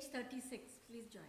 page 36. Please join us.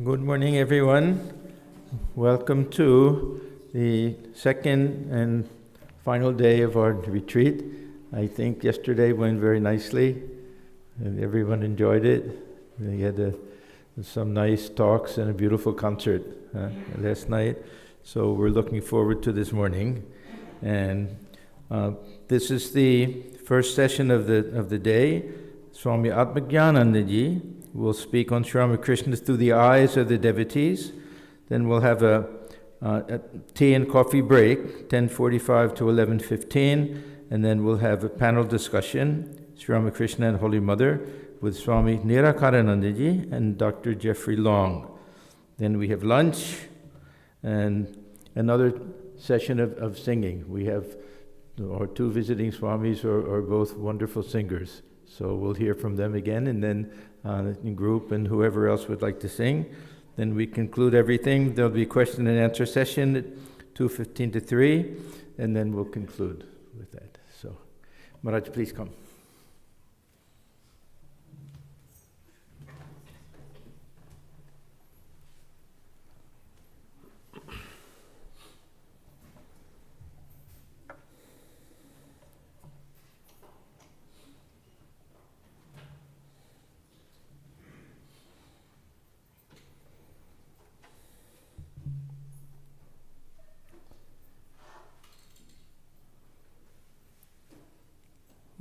Good morning, everyone. Welcome to the second and final day of our retreat. I think yesterday went very nicely, and everyone enjoyed it. We had some nice talks and a beautiful concert last night. So we're looking forward to this morning. And this is the first session of the day. Swami Atmajnananda will speak on Sri Ramakrishna through the eyes of the devotees. Then we'll have a tea and coffee break, 10:45 to 11:15, and then we'll have a panel discussion, Sri Ramakrishna and Holy Mother, with Swami Nirakaranandaji and Dr. Jeffrey Long. Then we have lunch and another session of singing. We have our two visiting Swamis are both wonderful singers. So we'll hear from them again, and then in group and whoever else would like to sing. Then we conclude everything. There'll be a question and answer session at 2:15 to 3, and then we'll conclude with that. So, Maharaj, please come.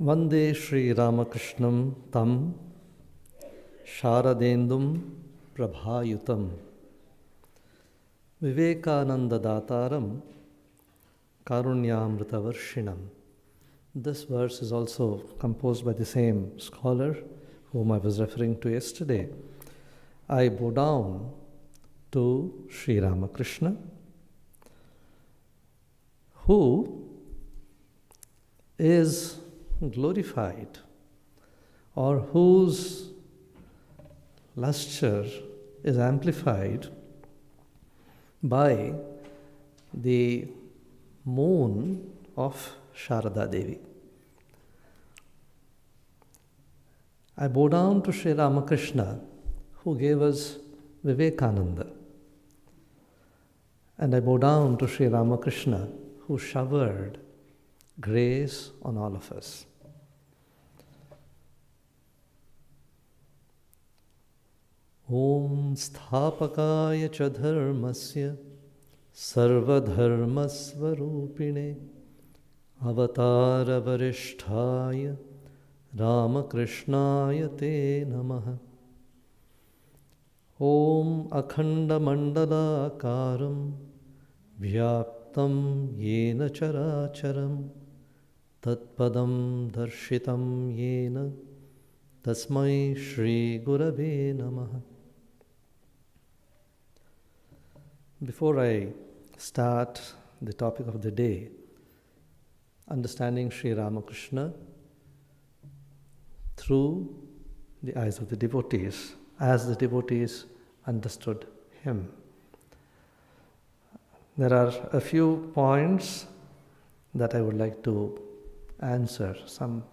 Vande Sri Ramakrishnam Tam Sharadendum Prabhayutam Vivekananda Dataram Karunyamritavarshinam. This verse is also composed by the same scholar whom I was referring to yesterday. I bow down to Sri Ramakrishna, who is glorified, or whose lustre is amplified by the moon of Sharada Devi. I bow down to Sri Ramakrishna, who gave us Vivekananda. And I bow down to Sri Ramakrishna, who showered grace on all of us. Om Sthapakaya cha dharmasya sarvadharmasvarupine avatara varishtaya Ramakrishnaya te namaha. Om akhanda mandala akaram vyaptam yena characharam tatpadam darshitam yena tasmai Shri Gurave namaha. Before I start the topic of the day, understanding Sri Ramakrishna through the eyes of the devotees, as the devotees understood him. There are a few points that I would like to answer. Some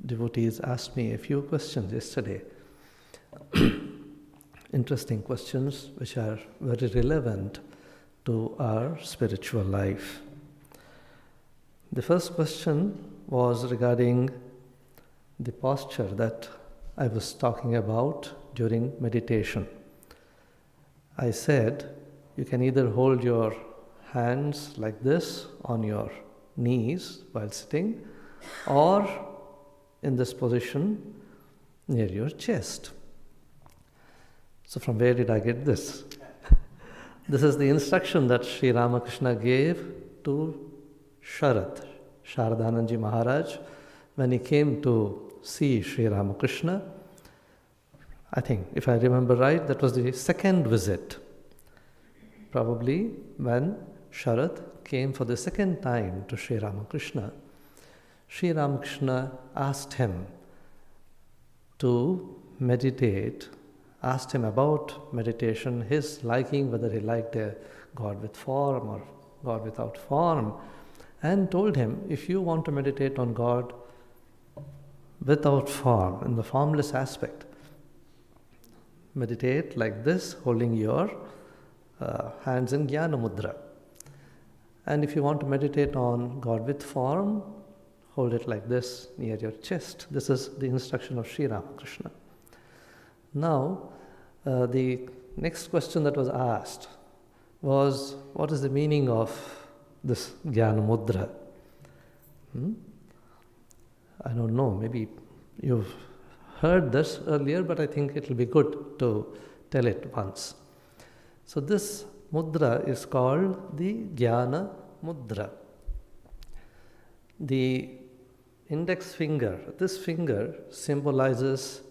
devotees asked me a few questions yesterday. Interesting questions which are very relevant to our spiritual life. The first question was regarding the posture that I was talking about during meditation. I said you can either hold your hands like this on your knees while sitting, or in this position near your chest. So from where did I get this? This is the instruction that Sri Ramakrishna gave to Sharadananji Maharaj, when he came to see Sri Ramakrishna. I think, if I remember right, that was the second visit. Probably when Sharad came for the second time to Sri Ramakrishna, Sri Ramakrishna asked him to meditate, asked him about meditation, his liking, whether he liked a God with form or God without form, and told him, if you want to meditate on God without form, in the formless aspect, meditate like this, holding your hands in Jnana Mudra. And if you want to meditate on God with form, hold it like this near your chest. This is the instruction of Sri Ramakrishna. Now, the next question that was asked was, what is the meaning of this Jnana Mudra? I don't know, maybe you've heard this earlier, but I think it will be good to tell it once. So this mudra is called the Jnana Mudra. The index finger, this finger symbolizes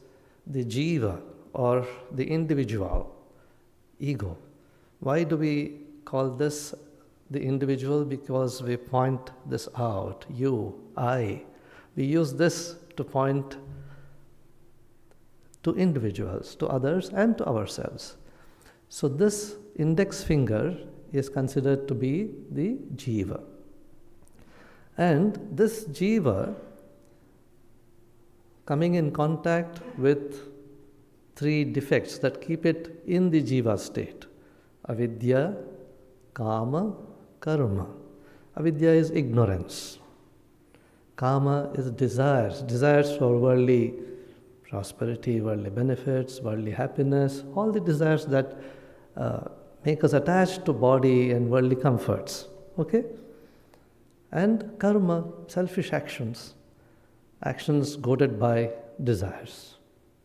the jiva, or the individual, ego. Why do we call this the individual? Because we point this out, you, I. We use this to point to individuals, to others, and to ourselves. So this index finger is considered to be the jiva. And this jiva, coming in contact with three defects that keep it in the jiva state: avidya, kama, karma. Avidya is ignorance. Kama is desires for worldly prosperity, worldly benefits, worldly happiness, all the desires that make us attached to body and worldly comforts. Okay? And karma, selfish actions goaded by desires.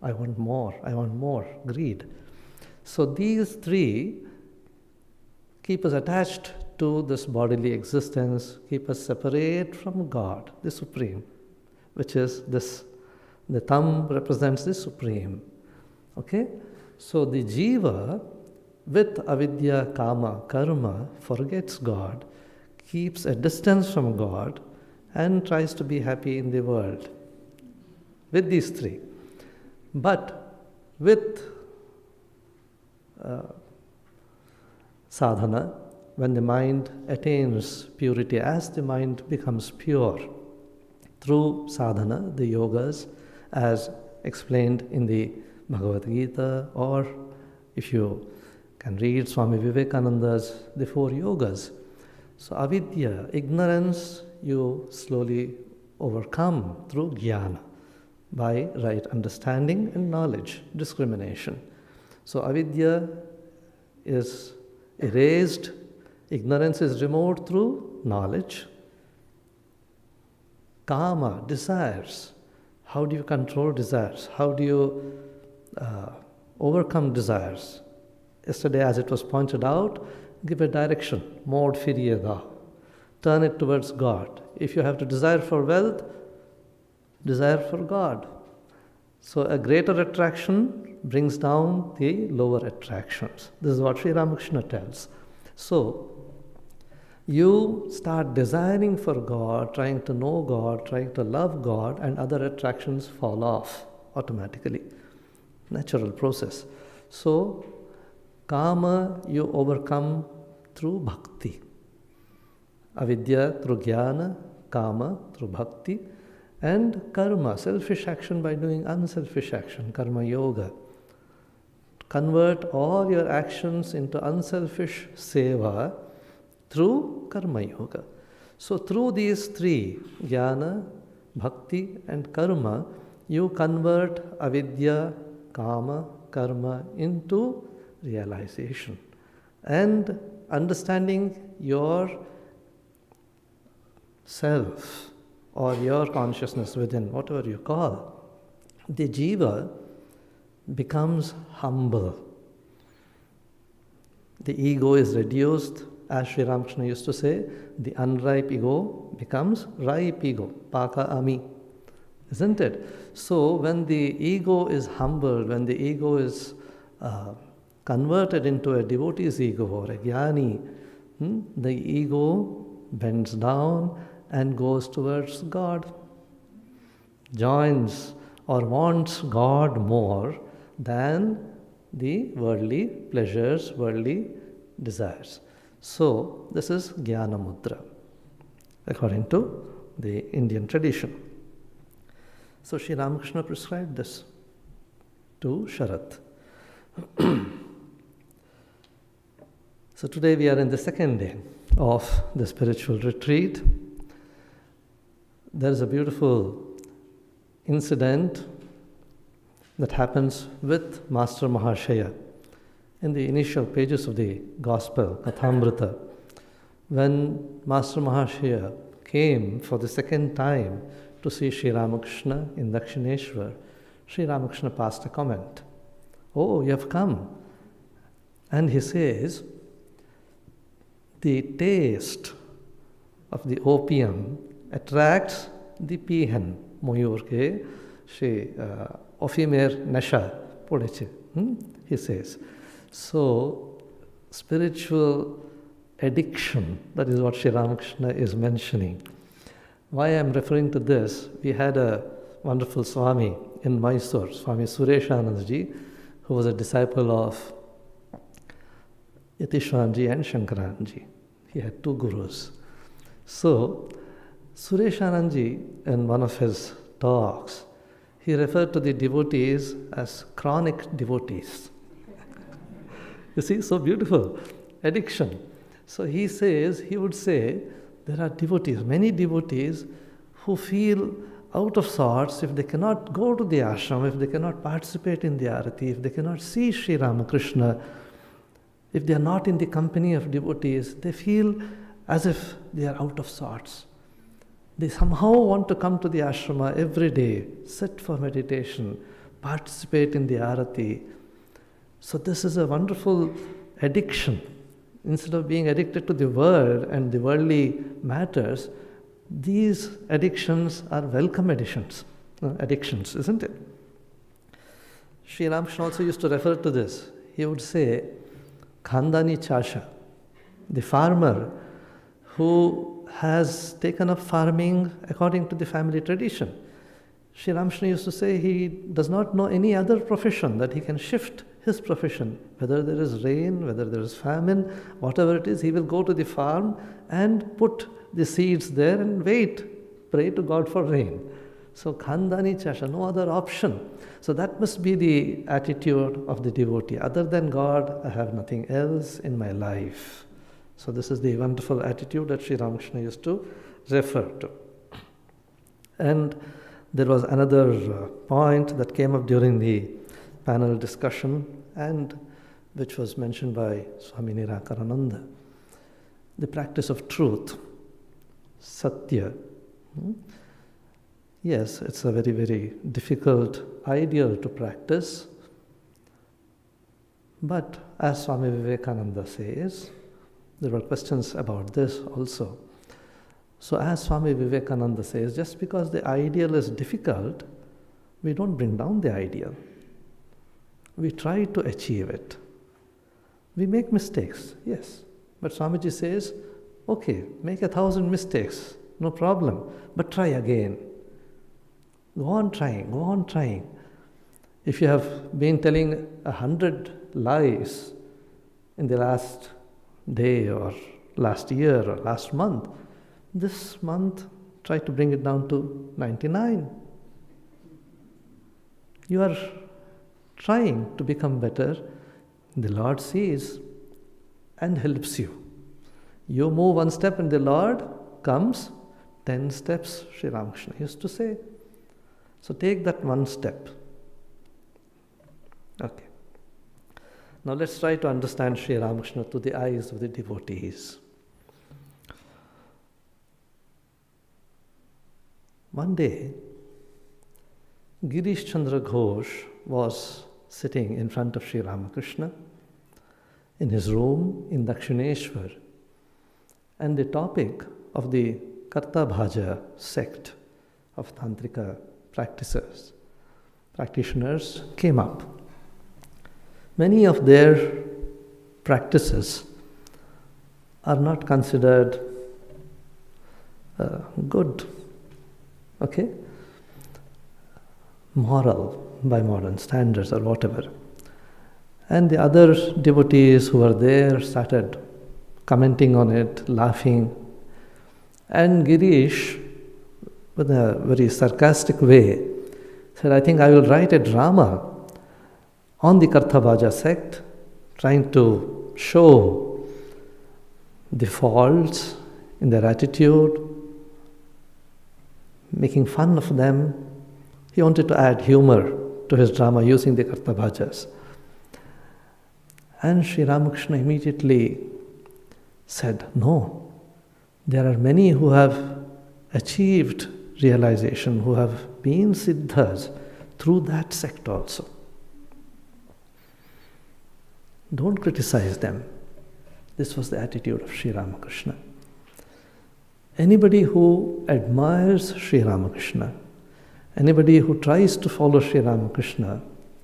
I want more, greed. So these three keep us attached to this bodily existence, keep us separate from God, the Supreme, which is this. The thumb represents the Supreme. Okay? So the jiva, with avidya, kama, karma, forgets God, keeps a distance from God, and tries to be happy in the world. With these three. But with sadhana, when the mind attains purity, as the mind becomes pure, through sadhana, the yogas, as explained in the Bhagavad Gita, or if you can read Swami Vivekananda's The Four Yogas. So avidya, ignorance, you slowly overcome through jnana, by right understanding and knowledge, discrimination. So avidya is erased, ignorance is removed through knowledge. Kama, desires. How do you control desires? How do you overcome desires? Yesterday, as it was pointed out, give a direction, mod firiyeda. Turn it towards God. If you have to desire for wealth, desire for God. So a greater attraction brings down the lower attractions. This is what Sri Ramakrishna tells. So, you start desiring for God, trying to know God, trying to love God, and other attractions fall off automatically. Natural process. So, kama you overcome through bhakti. Avidya through jnana, kama through bhakti, and karma, selfish action by doing unselfish action, karma yoga. Convert all your actions into unselfish seva through karma yoga. So through these three, jnana, bhakti and karma, you convert avidya, kama, karma into realization. And understanding your self or your consciousness within, whatever you call, the jiva becomes humble. The ego is reduced. As Sri Ramakrishna used to say, the unripe ego becomes ripe ego, paka ami, isn't it? So when the ego is humbled, when the ego is converted into a devotee's ego or a jnani, the ego bends down and goes towards God, joins or wants God more than the worldly pleasures, worldly desires. So, this is Jnana Mudra, according to the Indian tradition. So, Sri Ramakrishna prescribed this to Sharat. So, today we are in the second day of the spiritual retreat. There is a beautiful incident that happens with Master Mahashaya in the initial pages of the Gospel, Kathamrita. When Master Mahashaya came for the second time to see Sri Ramakrishna in Dakshineshwar, Sri Ramakrishna passed a comment. Oh, you have come. And he says, the taste of the opium attracts the peahen, Moyurke, she Ofimer Nasha, Podeche, he says. So, spiritual addiction, that is what Sri Ramakrishna is mentioning. Why I am referring to this, we had a wonderful Swami in Mysore, Swami Sureshanandaji, who was a disciple of Yatishwaranji and Shankaranji. He had two gurus. So, Sureshanandaji, in one of his talks, he referred to the devotees as chronic devotees. You see, so beautiful. Addiction. So he would say, there are devotees, many devotees, who feel out of sorts if they cannot go to the ashram, if they cannot participate in the Arati, if they cannot see Sri Ramakrishna, if they are not in the company of devotees, they feel as if they are out of sorts. They somehow want to come to the ashrama every day, sit for meditation, participate in the Arati. So this is a wonderful addiction. Instead of being addicted to the world and the worldly matters, these addictions are welcome addictions, isn't it? Sri Ramakrishna also used to refer to this. He would say, Khandani Chasha, the farmer who has taken up farming according to the family tradition. Sri Ramakrishna used to say he does not know any other profession that he can shift his profession. Whether there is rain, whether there is famine, whatever it is, he will go to the farm and put the seeds there and wait, pray to God for rain. So Khandani Chasha, no other option. So that must be the attitude of the devotee. Other than God, I have nothing else in my life. So this is the wonderful attitude that Sri Ramakrishna used to refer to. And there was another point that came up during the panel discussion, and which was mentioned by Swami Niracarananda. The practice of truth, satya. Yes, it's a very, very difficult ideal to practice. But as Swami Vivekananda says, there were questions about this also. So as Swami Vivekananda says, just because the ideal is difficult, we don't bring down the ideal. We try to achieve it. We make mistakes, yes. But Swamiji says, okay, make 1,000 mistakes, no problem, but try again. Go on trying. If you have been telling 100 lies in the last day or last year or last month, this month try to bring it down to 99. You are trying to become better. The Lord sees and helps you. You move one step and the Lord comes 10 steps, Sri Ramakrishna used to say. So take that one step. Okay. Now let's try to understand Sri Ramakrishna through the eyes of the devotees. One day, Girish Chandra Ghosh was sitting in front of Sri Ramakrishna in his room in Dakshineshwar, and the topic of the Karta Bhaja sect of Tantrika practitioners came up. Many of their practices are not considered good, okay, moral by modern standards or whatever. And the other devotees who were there started commenting on it, laughing. And Girish, with a very sarcastic way, said, I think I will write a drama on the Karthabhaja sect, trying to show the faults in their attitude, making fun of them. He wanted to add humor to his drama using the Kartabhajas. And Sri Ramakrishna immediately said, no, there are many who have achieved realization, who have been siddhas through that sect also. Don't criticize them. This was the attitude of Sri Ramakrishna. Anybody who admires Sri Ramakrishna, anybody who tries to follow Sri Ramakrishna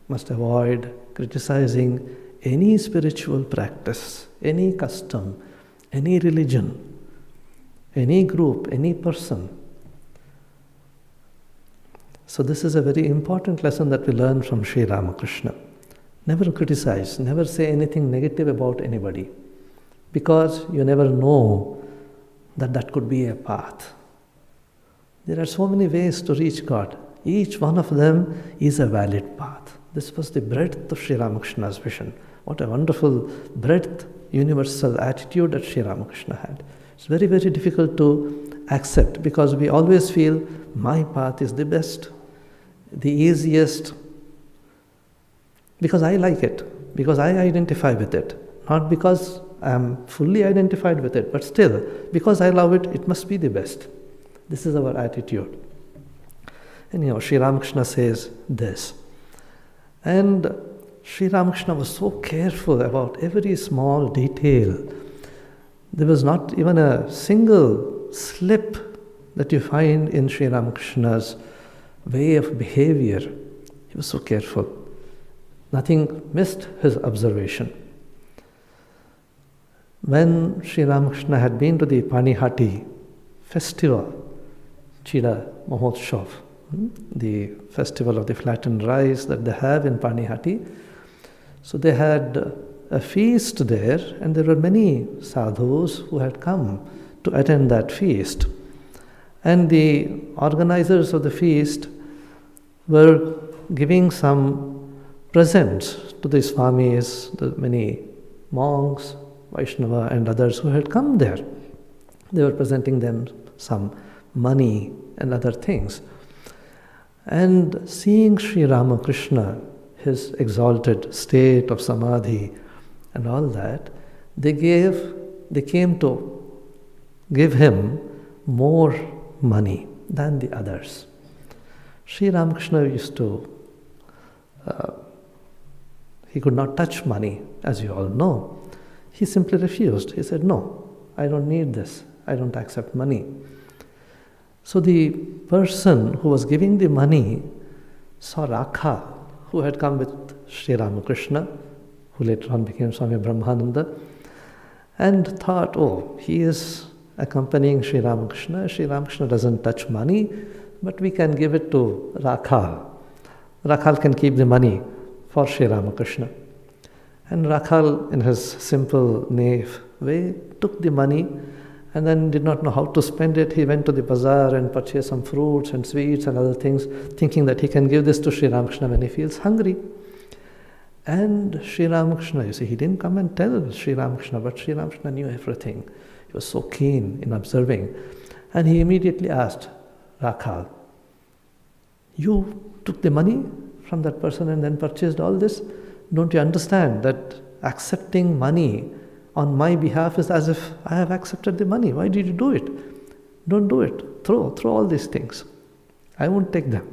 must avoid criticizing any spiritual practice, any custom, any religion, any group, any person. So this is a very important lesson that we learn from Sri Ramakrishna. Never criticize, never say anything negative about anybody, because you never know that that could be a path. There are so many ways to reach God. Each one of them is a valid path. This was the breadth of Sri Ramakrishna's vision. What a wonderful breadth, universal attitude that Sri Ramakrishna had. It's very, very difficult to accept because we always feel my path is the best, the easiest, because I like it, because I identify with it, not because I am fully identified with it, but still, because I love it, it must be the best. This is our attitude. And Sri Ramakrishna says this. And Sri Ramakrishna was so careful about every small detail. There was not even a single slip that you find in Sri Ramakrishna's way of behavior. He was so careful. Nothing missed his observation. When Sri Ramakrishna had been to the Panihati festival, Chida Mahotshav, the festival of the flattened rice that they have in Panihati, so they had a feast there, and there were many sadhus who had come to attend that feast. And the organizers of the feast were giving some presents to the swamis, the many monks, Vaishnava and others who had come there. They were presenting them some money and other things. And seeing Sri Ramakrishna, his exalted state of samadhi and all that, they came to give him more money than the others. Sri Ramakrishna used to, he could not touch money, as you all know. He simply refused. He said, no, I don't need this. I don't accept money. So the person who was giving the money saw Rakha, who had come with Sri Ramakrishna, who later on became Swami Brahmananda, and thought, oh, he is accompanying Sri Ramakrishna. Sri Ramakrishna doesn't touch money, but we can give it to Rakhal. Rakhal can keep the money for Sri Ramakrishna. And Rakhal, in his simple, naive way, took the money and then did not know how to spend it. He went to the bazaar and purchased some fruits and sweets and other things, thinking that he can give this to Sri Ramakrishna when he feels hungry. And Sri Ramakrishna, you see, he didn't come and tell Sri Ramakrishna, but Sri Ramakrishna knew everything. He was so keen in observing. And he immediately asked Rakhal, you took the money from that person and then purchased all this? Don't you understand that accepting money on my behalf is as if I have accepted the money? Why did you do it? Don't do it. Throw all these things. I won't take them.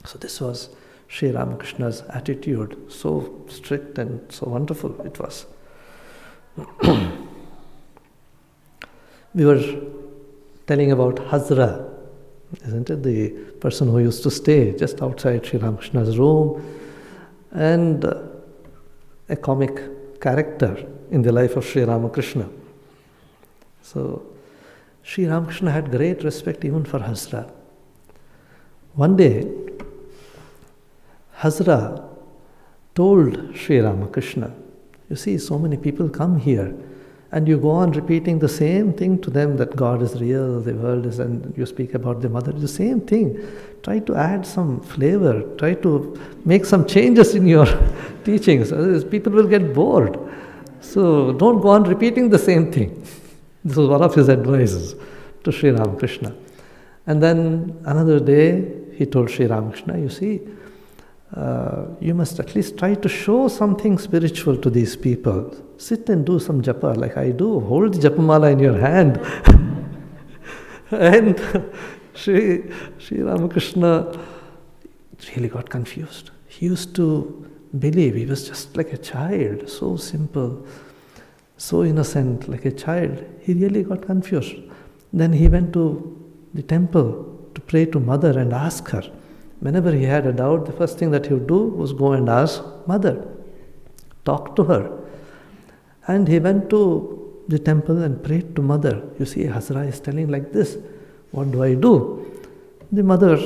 So this was Sri Ramakrishna's attitude, so strict and so wonderful it was. We were telling about Howrah, isn't it? The person who used to stay just outside Sri Ramakrishna's room, and a comic character in the life of Sri Ramakrishna. So Sri Ramakrishna had great respect even for Howrah. One day, Howrah told Sri Ramakrishna, you see, so many people come here and you go on repeating the same thing to them, that God is real, the world is, and you speak about the mother, the same thing. Try to add some flavor, try to make some changes in your teachings, otherwise people will get bored. So don't go on repeating the same thing. This was one of his advices to Sri Ramakrishna. And then another day he told Sri Ramakrishna, you see, you must at least try to show something spiritual to these people. Sit and do some japa like I do. Hold the japamala in your hand. And Sri Ramakrishna really got confused. He used to believe he was just like a child, so simple, so innocent, like a child. He really got confused. Then he went to the temple to pray to Mother and ask her. Whenever he had a doubt, the first thing that he would do was go and ask Mother, talk to her. And he went to the temple and prayed to Mother. You see, Howrah is telling like this, what do I do? The mother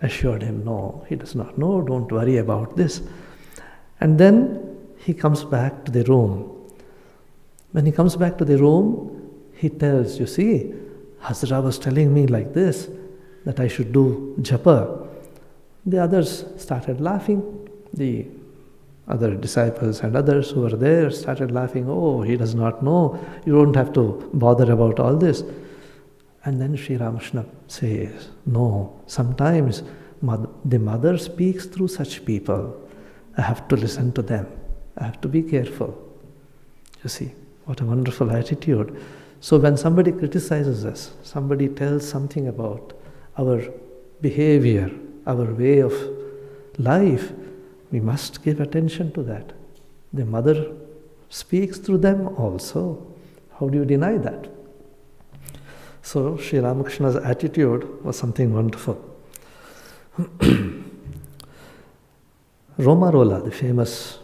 assured him, no, he does not know, don't worry about this. And then he comes back to the room. When he comes back to the room, he tells, you see, Hazra was telling me like this, that I should do japa. The others started laughing. The other disciples and others who were there started laughing. Oh, he does not know. You don't have to bother about all this. And then Sri Ramakrishna says, no, sometimes the mother speaks through such people. I have to listen to them. I have to be careful. You see, what a wonderful attitude. So when somebody criticizes us, somebody tells something about our behavior, our way of life, we must give attention to that. The mother speaks through them also. How do you deny that? So Sri Ramakrishna's attitude was something wonderful. Romarola, the famous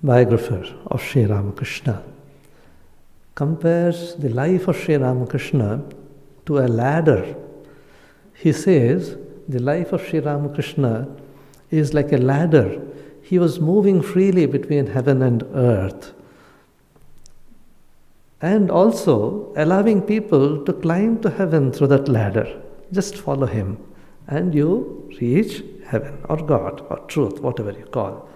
biographer of Sri Ramakrishna, compares the life of Sri Ramakrishna to a ladder. He says the life of Sri Ramakrishna is like a ladder. He was moving freely between heaven and earth, and also allowing people to climb to heaven through that ladder. Just follow him and you reach heaven or God or truth, whatever you call.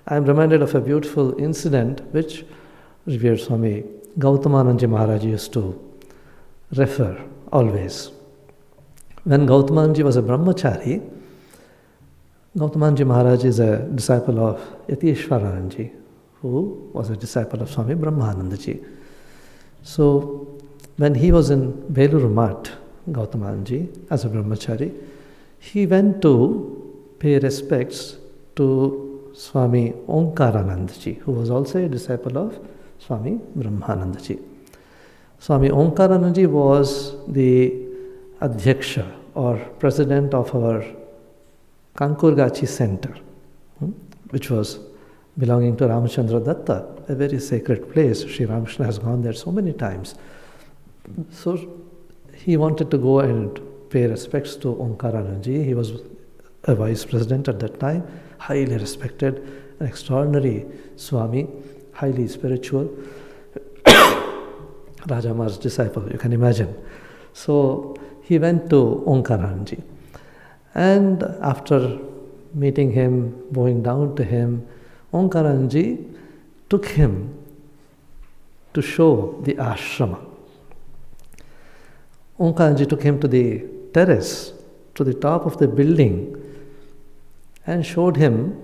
I am reminded of a beautiful incident which revered Swami Gautamananda Maharaj used to refer always. When Gautamananda was a brahmachari, Gautamananda Maharaj is a disciple of Yatishwarananda, who was a disciple of Swami Brahmanandaji. So when he was in Belur Math, Gautamananda, as a brahmachari, he went to pay respects to Swami Omkaranandaji, who was also a disciple of Swami Brahmanandaji. Swami Omkaranandaji was the Adhyaksha or president of our Kankurgachi center, which was belonging to Ramachandra Datta, a very sacred place. Sri Ramakrishna has gone there so many times. So he wanted to go and pay respects to Omkaranandaji. He was a vice president at that time, highly respected, an extraordinary Swami, highly spiritual, Rajamar's disciple, you can imagine. So he went to Omkaranandaji. And after meeting him, bowing down to him, Omkaranandaji took him to show the ashrama. Omkaranandaji took him to the terrace, to the top of the building, and showed him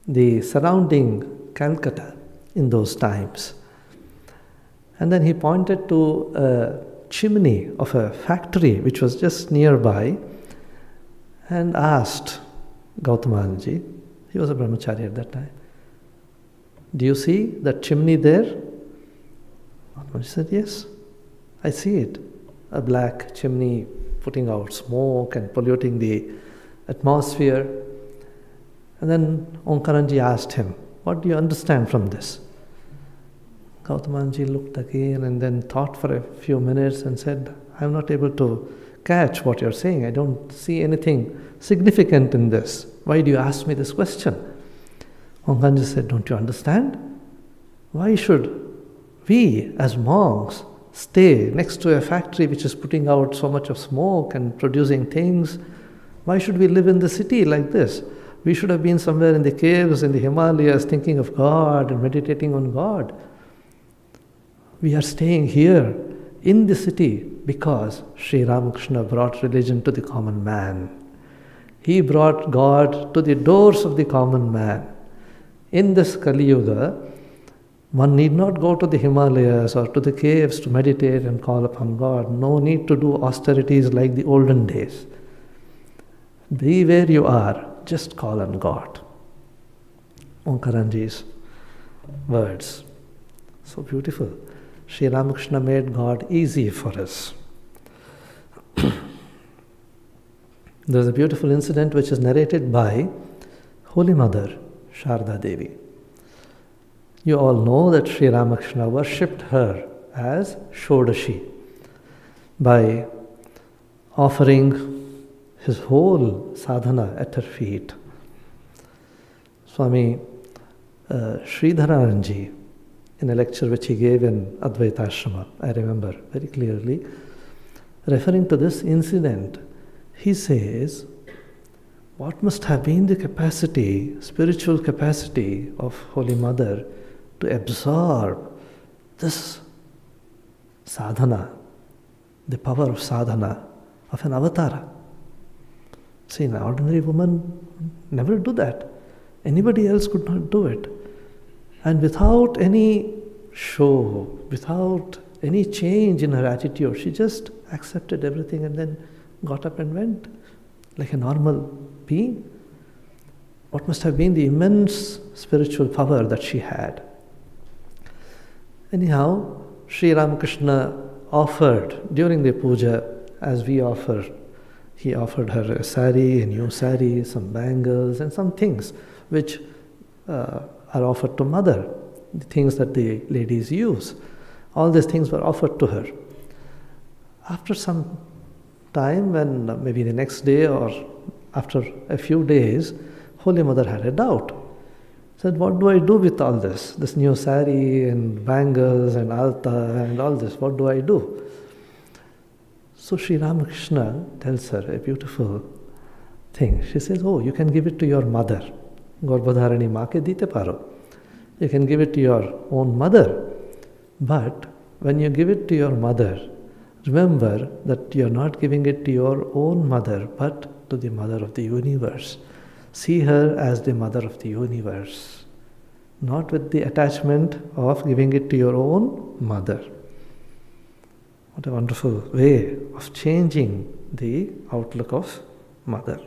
the surrounding Calcutta in those times. And then he pointed to a chimney of a factory which was just nearby and asked Gautamanji, he was a brahmachari at that time, do you see that chimney there? Gautamanji said, yes, I see it. A black chimney putting out smoke and polluting the atmosphere. And then Omkaranandaji asked him, what do you understand from this? Gautamanji looked again and then thought for a few minutes and said, I'm not able to catch what you're saying. I don't see anything significant in this. Why do you ask me this question? Omkaranandaji said, don't you understand? Why should we as monks stay next to a factory which is putting out so much of smoke and producing things? Why should we live in the city like this? We should have been somewhere in the caves in the Himalayas thinking of God and meditating on God. We are staying here in the city because Sri Ramakrishna brought religion to the common man. He brought God to the doors of the common man. In this Kali Yuga, one need not go to the Himalayas or to the caves to meditate and call upon God. No need to do austerities like the olden days. Be where you are, just call on God. Omkaranandaji's words. So beautiful. Sri Ramakrishna made God easy for us. There's a beautiful incident which is narrated by Holy Mother, Sharda Devi. You all know that Sri Ramakrishna worshipped her as Shodashi by offering his whole sadhana at her feet. Swami Sridharanji, in a lecture which he gave in Advaita Ashrama, I remember very clearly, referring to this incident, he says, what must have been the capacity, spiritual capacity of Holy Mother to absorb this sadhana, the power of sadhana of an avatara. See, an ordinary woman never do that. Anybody else could not do it. And without any show, without any change in her attitude, she just accepted everything and then got up and went like a normal being. What must have been the immense spiritual power that she had. Anyhow, Sri Ramakrishna offered during the puja, as we offer, he offered her a sari, a new sari, some bangles and some things which are offered to Mother, the things that the ladies use. All these things were offered to her. After some time, when maybe the next day or after a few days, Holy Mother had a doubt. Said, what do I do with all this? This new sari and bangles and alta and all this, what do I do? So Sri Ramakrishna tells her a beautiful thing. She says, oh, you can give it to your mother. Garbhodharani maa ke dite paro. You can give it to your own mother. But when you give it to your mother, remember that you are not giving it to your own mother, but to the Mother of the universe. See her as the Mother of the universe, not with the attachment of giving it to your own mother. What a wonderful way of changing the outlook of Mother.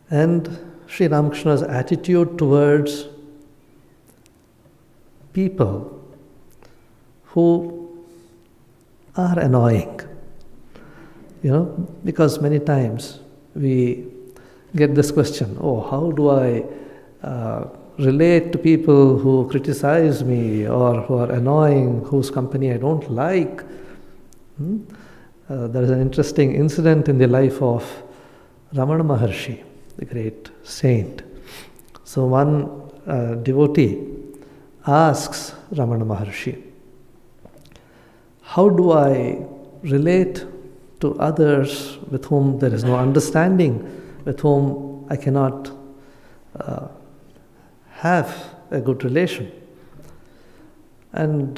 And Sri Ramakrishna's attitude towards people who are annoying. Because many times we get this question, oh, how do I relate to people who criticize me or who are annoying, whose company I don't like? There is an interesting incident in the life of Ramana Maharshi, the great saint. So one devotee asks Ramana Maharshi, how do I relate to others with whom there is no understanding, with whom I cannot have a good relation? And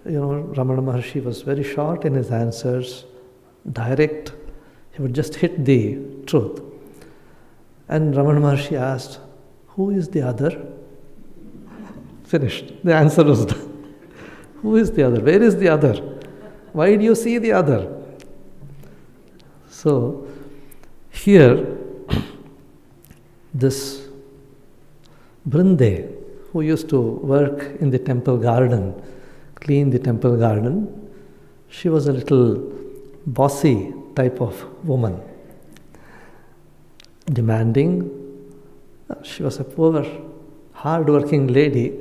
Ramana Maharshi was very short in his answers, direct. He would just hit the truth. And Ramana Maharshi asked, who is the other? Finished. The answer was done. Who is the other? Where is the other? Why do you see the other? So, here, this Brinde, who used to work in the temple garden, clean the temple garden, she was a little bossy type of woman, demanding. She was a poor, hard-working lady.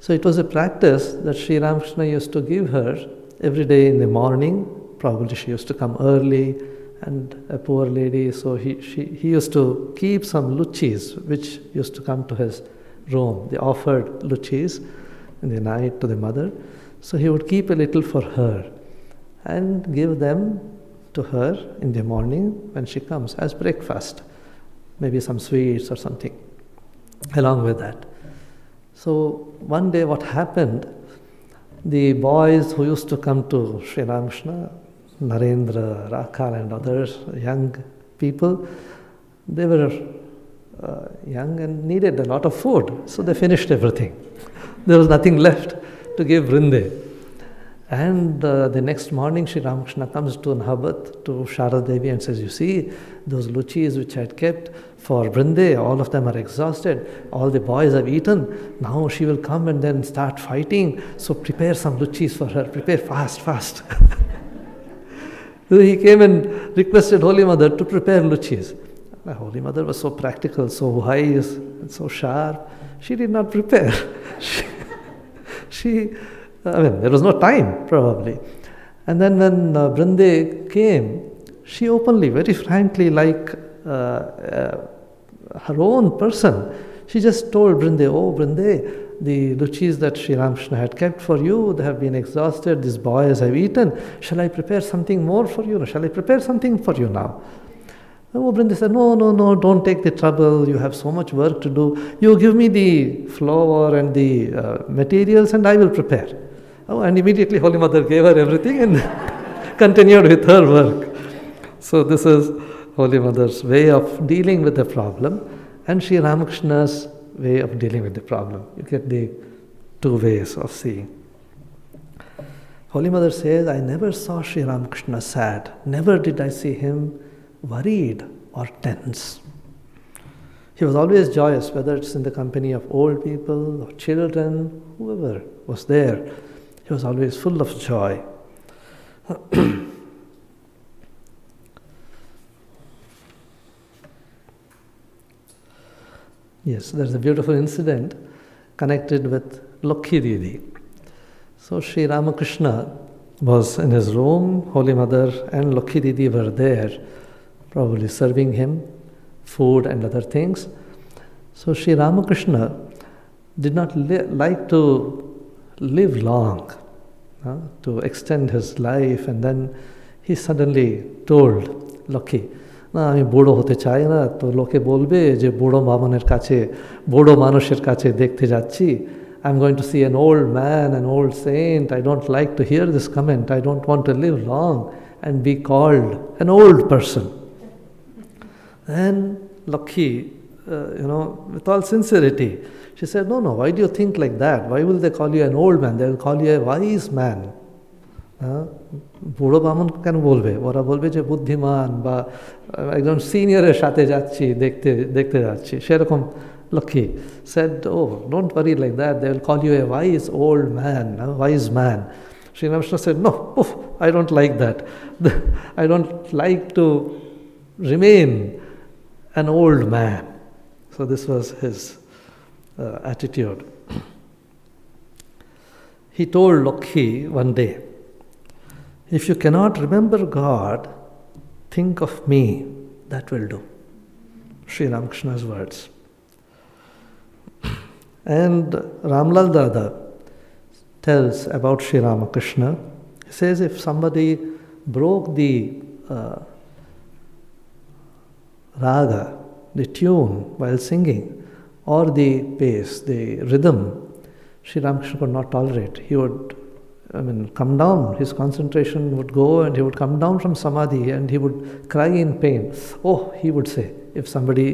So it was a practice that Sri Ramakrishna used to give her every day in the morning. Probably she used to come early, and a poor lady, so he used to keep some luchis which used to come to his room, the offered luchis in the night to the mother. So he would keep a little for her and give them to her in the morning when she comes as breakfast, maybe some sweets or something along with that. So one day what happened, the boys who used to come to Sri Ramakrishna, Narendra, Rakhal and others, young people, they were young and needed a lot of food. So they finished everything. There was nothing left to give Brinde. And the next morning, Sri Ramakrishna comes to Nahabat, to Sharada Devi, and says, you see, those luchis which I had kept for Brinde, all of them are exhausted. All the boys have eaten. Now she will come and then start fighting. So prepare some luchis for her. Prepare fast. So he came and requested Holy Mother to prepare luchis. The Holy Mother was so practical, so wise, and so sharp. She did not prepare. There was no time, probably. And then when Brinde came, she openly, very frankly, like her own person, she just told Brinde, "Oh Brinde, the luchis that Sri Ramakrishna had kept for you, they have been exhausted, these boys have eaten. Shall I prepare something more for you? Shall I prepare something for you now?" Oh, Brinde said, no, don't take the trouble. You have so much work to do. You give me the flour and the materials and I will prepare. Oh, and immediately Holy Mother gave her everything and continued with her work. So this is Holy Mother's way of dealing with the problem and Sri Ramakrishna's way of dealing with the problem. You get the two ways of seeing. Holy Mother says, "I never saw Sri Ramakrishna sad. Never did I see him worried or tense. He was always joyous, whether it's in the company of old people or children, whoever was there. He was always full of joy." Yes, there's a beautiful incident connected with Lokhi Didi. So Sri Ramakrishna was in his room, Holy Mother and Lokhi Didi were there, probably serving him food and other things. So Sri Ramakrishna did not like to live long, to extend his life, and then he suddenly told Lokhi, "না আমি বুড়ো হতে চাই না, তো লোকে বলবে যে বুড়ো বামনের কাছে, বুড়ো মানুষের কাছে দেখতে যাচ্ছি. I'm going to see an old man, an old saint. I don't like to hear this comment. I don't want to live long and be called an old person." And Lokhi, with all sincerity, she said, no, why do you think like that? Why will they call you an old man? They will call you a wise man. বুড়ো বামন কেন বলবে? ওরা বলবে যে বুদ্ধিমান বা একজন সিনিয়রের সাথে যাচ্ছি, দেখতে যাচ্ছি, সেরকম। Lokhi said, "Oh, don't worry like that. They will call you a wise old man, a wise man." Sri Ramakrishna said, "No, I don't like that. I don't like to remain an old man." So this was his attitude. He told Lokhi one day, "If you cannot remember God, think of me. That will do." Sri Ramakrishna's words. And Ramlal Dada tells about Sri Ramakrishna. He says if somebody broke the raga, the tune while singing, or the pace, the rhythm, Sri Ramakrishna could not tolerate. He would come down, his concentration would go and he would come down from samadhi and he would cry in pain. Oh, he would say, if somebody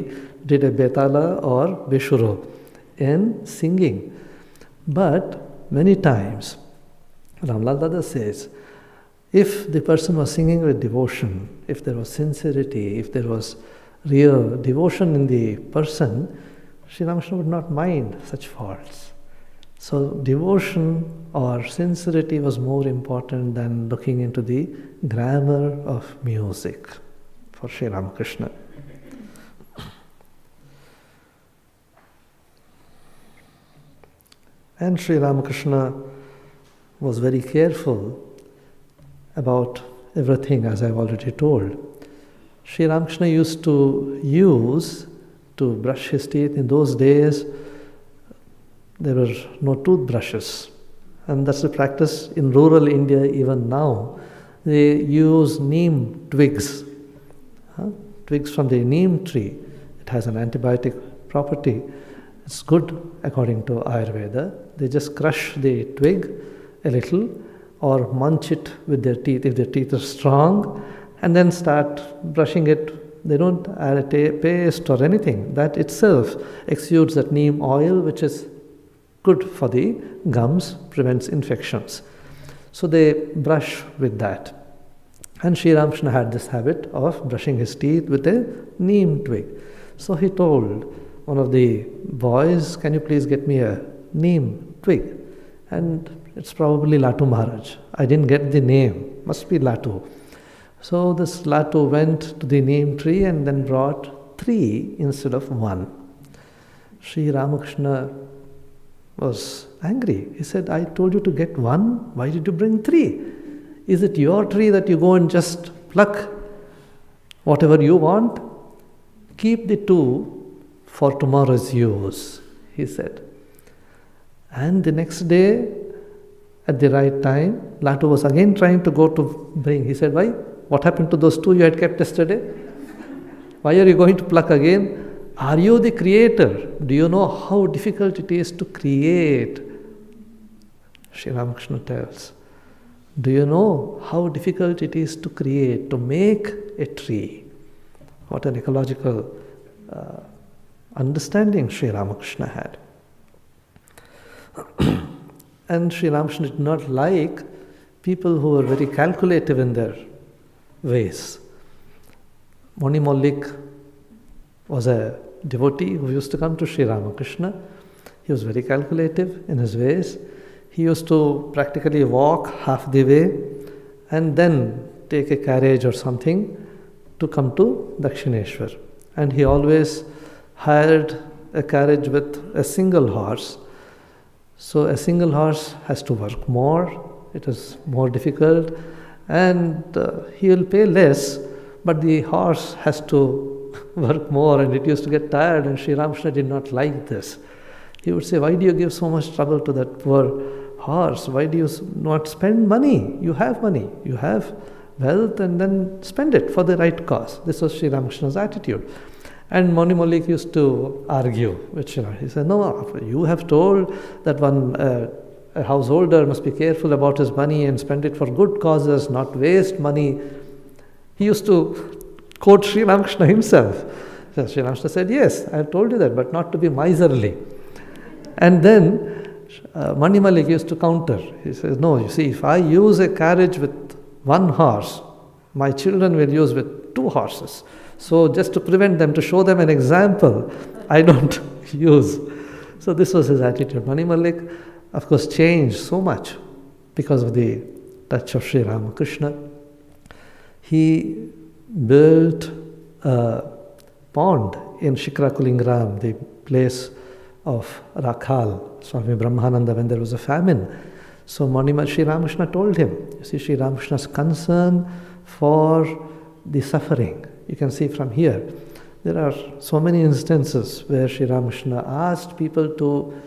did a betala or beshuro in singing. But many times, Ramlal Dada says, if the person was singing with devotion, if there was sincerity, if there was real devotion in the person, Sri Ramakrishna would not mind such faults. So devotion or sincerity was more important than looking into the grammar of music for Sri Ramakrishna. And Sri Ramakrishna was very careful about everything, as I've already told. Sri Ramakrishna used to use to brush his teeth. In those days, there were no toothbrushes. And that's the practice in rural India even now. They use neem twigs, twigs from the neem tree. It has an antibiotic property. It's good according to Ayurveda. They just crush the twig a little or munch it with their teeth if their teeth are strong, and then start brushing it. They don't add a paste or anything. That itself exudes that neem oil, which is good for the gums, prevents infections. So they brush with that. And Sri Ramakrishna had this habit of brushing his teeth with a neem twig. So he told one of the boys, "Can you please get me a neem twig?" And it's probably Latu Maharaj. I didn't get the name. Must be Latu. So this Latu went to the neem tree and then brought 3 instead of 1. Sri Ramakrishna was angry. He said, "I told you to get 1. Why did you bring 3? Is it your tree that you go and just pluck whatever you want? Keep the two for tomorrow's use, he said. And the next day, at the right time, Latu was again trying to go to bring. He said, why? What happened to those two you had kept yesterday? Why are you going to pluck again? Are you the creator? Do you know how difficult it is to create? Sri Ramakrishna tells. Do you know how difficult it is to create, to make a tree? What an ecological understanding Sri Ramakrishna had. And Sri Ramakrishna did not like people who were very calculative in their ways. Moni Mollik was a devotee who used to come to Sri Ramakrishna. He was very calculative in his ways. He used to practically walk half the way and then take a carriage or something to come to Dakshineshwar. And he always hired a carriage with a single horse. So a single horse has to work more, it is more difficult, and he will pay less, but the horse has to work more and it used to get tired, and Sri Ramakrishna did not like this. He would say, why do you give so much trouble to that poor horse? Why do you not spend money? You have money, you have wealth, and then spend it for the right cause. This was Sri Ramakrishna's attitude. And Moni Mollik used to argue with Sri Ramakrishna. He said, no, you have told that a householder must be careful about his money and spend it for good causes, not waste money. He used to quote Sri Ramakrishna himself. So Sri Ramakrishna said, yes, I have told you that, but not to be miserly. And then Mani Malik used to counter. He says, no, you see, if I use a carriage with one horse, my children will use with 2 horses. So just to prevent them, to show them an example, I don't use. So this was his attitude. Mani Malik, of course, changed so much because of the touch of Sri Ramakrishna. He built a pond in Shikra Kulingram, the place of Rakhal, Swami Brahmananda, when there was a famine. So Sri Ramakrishna told him, you see, Sri Ramakrishna's concern for the suffering. You can see from here, there are so many instances where Sri Ramakrishna asked people to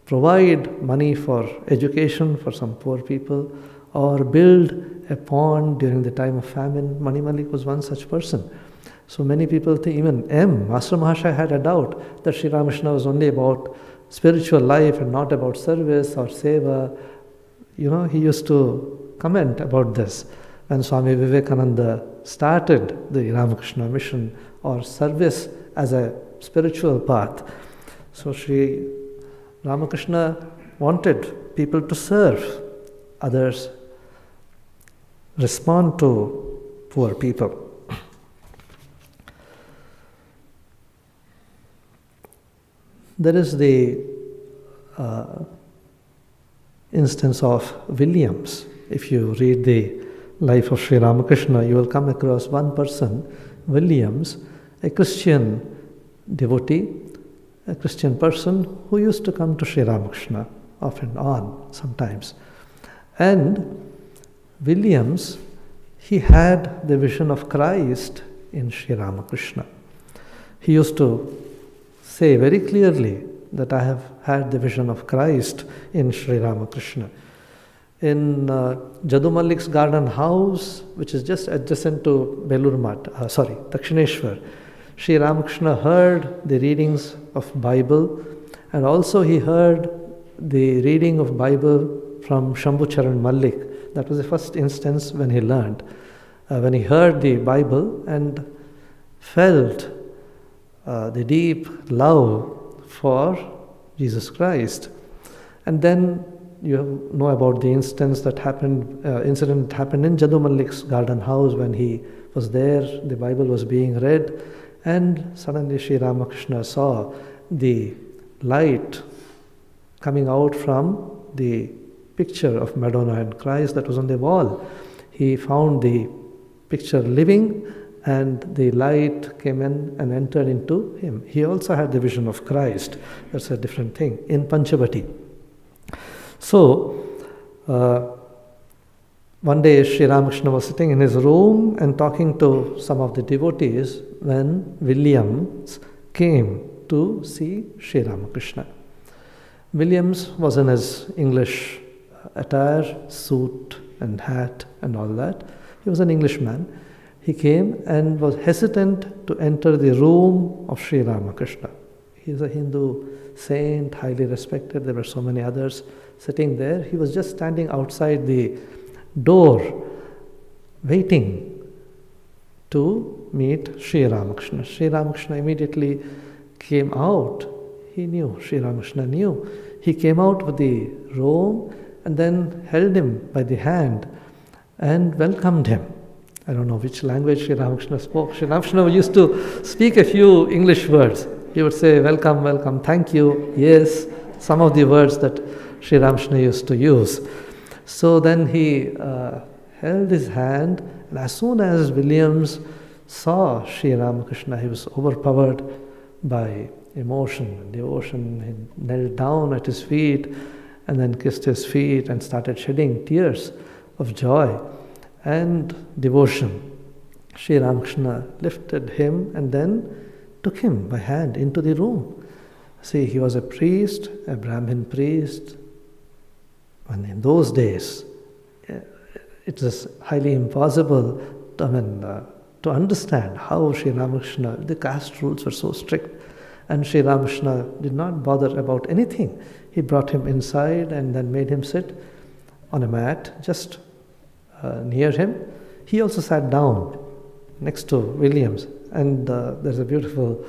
provide money for education for some poor people or build a pond during the time of famine. Mani Malik was one such person. So many people think, even Master Mahashaya had a doubt that Sri Ramakrishna was only about spiritual life and not about service or seva. You know, he used to comment about this. When Swami Vivekananda started the Ramakrishna mission or service as a spiritual path, so Sri Ramakrishna wanted people to serve others, respond to poor people. There is the instance of Williams. If you read the life of Sri Ramakrishna, you will come across one person, Williams, a Christian devotee, a Christian person who used to come to Sri Ramakrishna off and on sometimes. And Williams, he had the vision of Christ in Sri Ramakrishna. He used to say very clearly that I have had the vision of Christ in Sri Ramakrishna. In Jadu Mallik's garden house, which is just adjacent to Belur Math, Dakshineshwar, Sri Ramakrishna heard the readings of Bible, and also he heard the reading of Bible from Shambhu Charan Mallik. That was the first instance when he learned, when he heard the Bible and felt the deep love for Jesus Christ. And then you know about the incident that happened in Jadu Mallik's garden house. When he was there, the Bible was being read, and suddenly Sri Ramakrishna saw the light coming out from the picture of Madonna and Christ that was on the wall. He found the picture living, and the light came in and entered into him. He also had the vision of Christ. That's a different thing, in Panchavati. So, One day Sri Ramakrishna was sitting in his room and talking to some of the devotees when Williams came to see Sri Ramakrishna. Williams was in his English attire, suit and hat and all that. He was an Englishman. He came and was hesitant to enter the room of Sri Ramakrishna. He is a Hindu saint, highly respected. There were so many others sitting there. He was just standing outside the door, waiting to meet Sri Ramakrishna. Sri Ramakrishna immediately came out. He knew, Sri Ramakrishna knew. He came out of the room and then held him by the hand and welcomed him. I don't know which language Sri Ramakrishna spoke. Sri Ramakrishna used to speak a few English words. He would say, welcome, welcome, thank you, yes, some of the words that Sri Ramakrishna used to use. So then he held his hand, and as soon as Williams saw Sri Ramakrishna, he was overpowered by emotion and devotion. He knelt down at his feet and then kissed his feet and started shedding tears of joy and devotion. Sri Ramakrishna lifted him and then took him by hand into the room. See, he was a priest, a Brahmin priest. And in those days, it was highly impossible to understand how Sri Ramakrishna, the caste rules were so strict. And Sri Ramakrishna did not bother about anything. He brought him inside and then made him sit on a mat just near him. He also sat down next to Williams. And there's a beautiful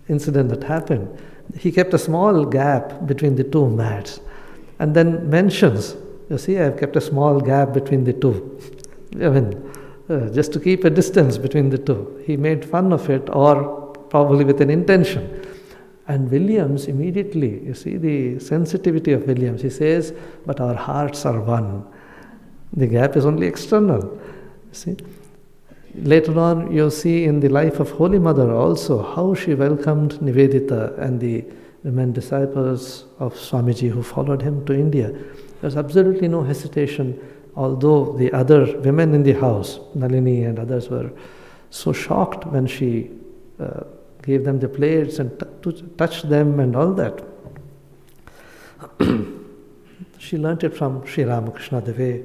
incident that happened. He kept a small gap between the two mats and then mentions, you see, I've kept a small gap between the two. I mean, just to keep a distance between the two. He made fun of it, or probably with an intention. And Williams immediately, you see the sensitivity of Williams, he says, but our hearts are one. The gap is only external. You see? Later on, you'll see in the life of Holy Mother also how she welcomed Nivedita and the women disciples of Swamiji who followed him to India. There was absolutely no hesitation, although the other women in the house, Nalini and others, were so shocked when she gave them the plates and touched them and all that. She learnt it from Sri Ramakrishna, the way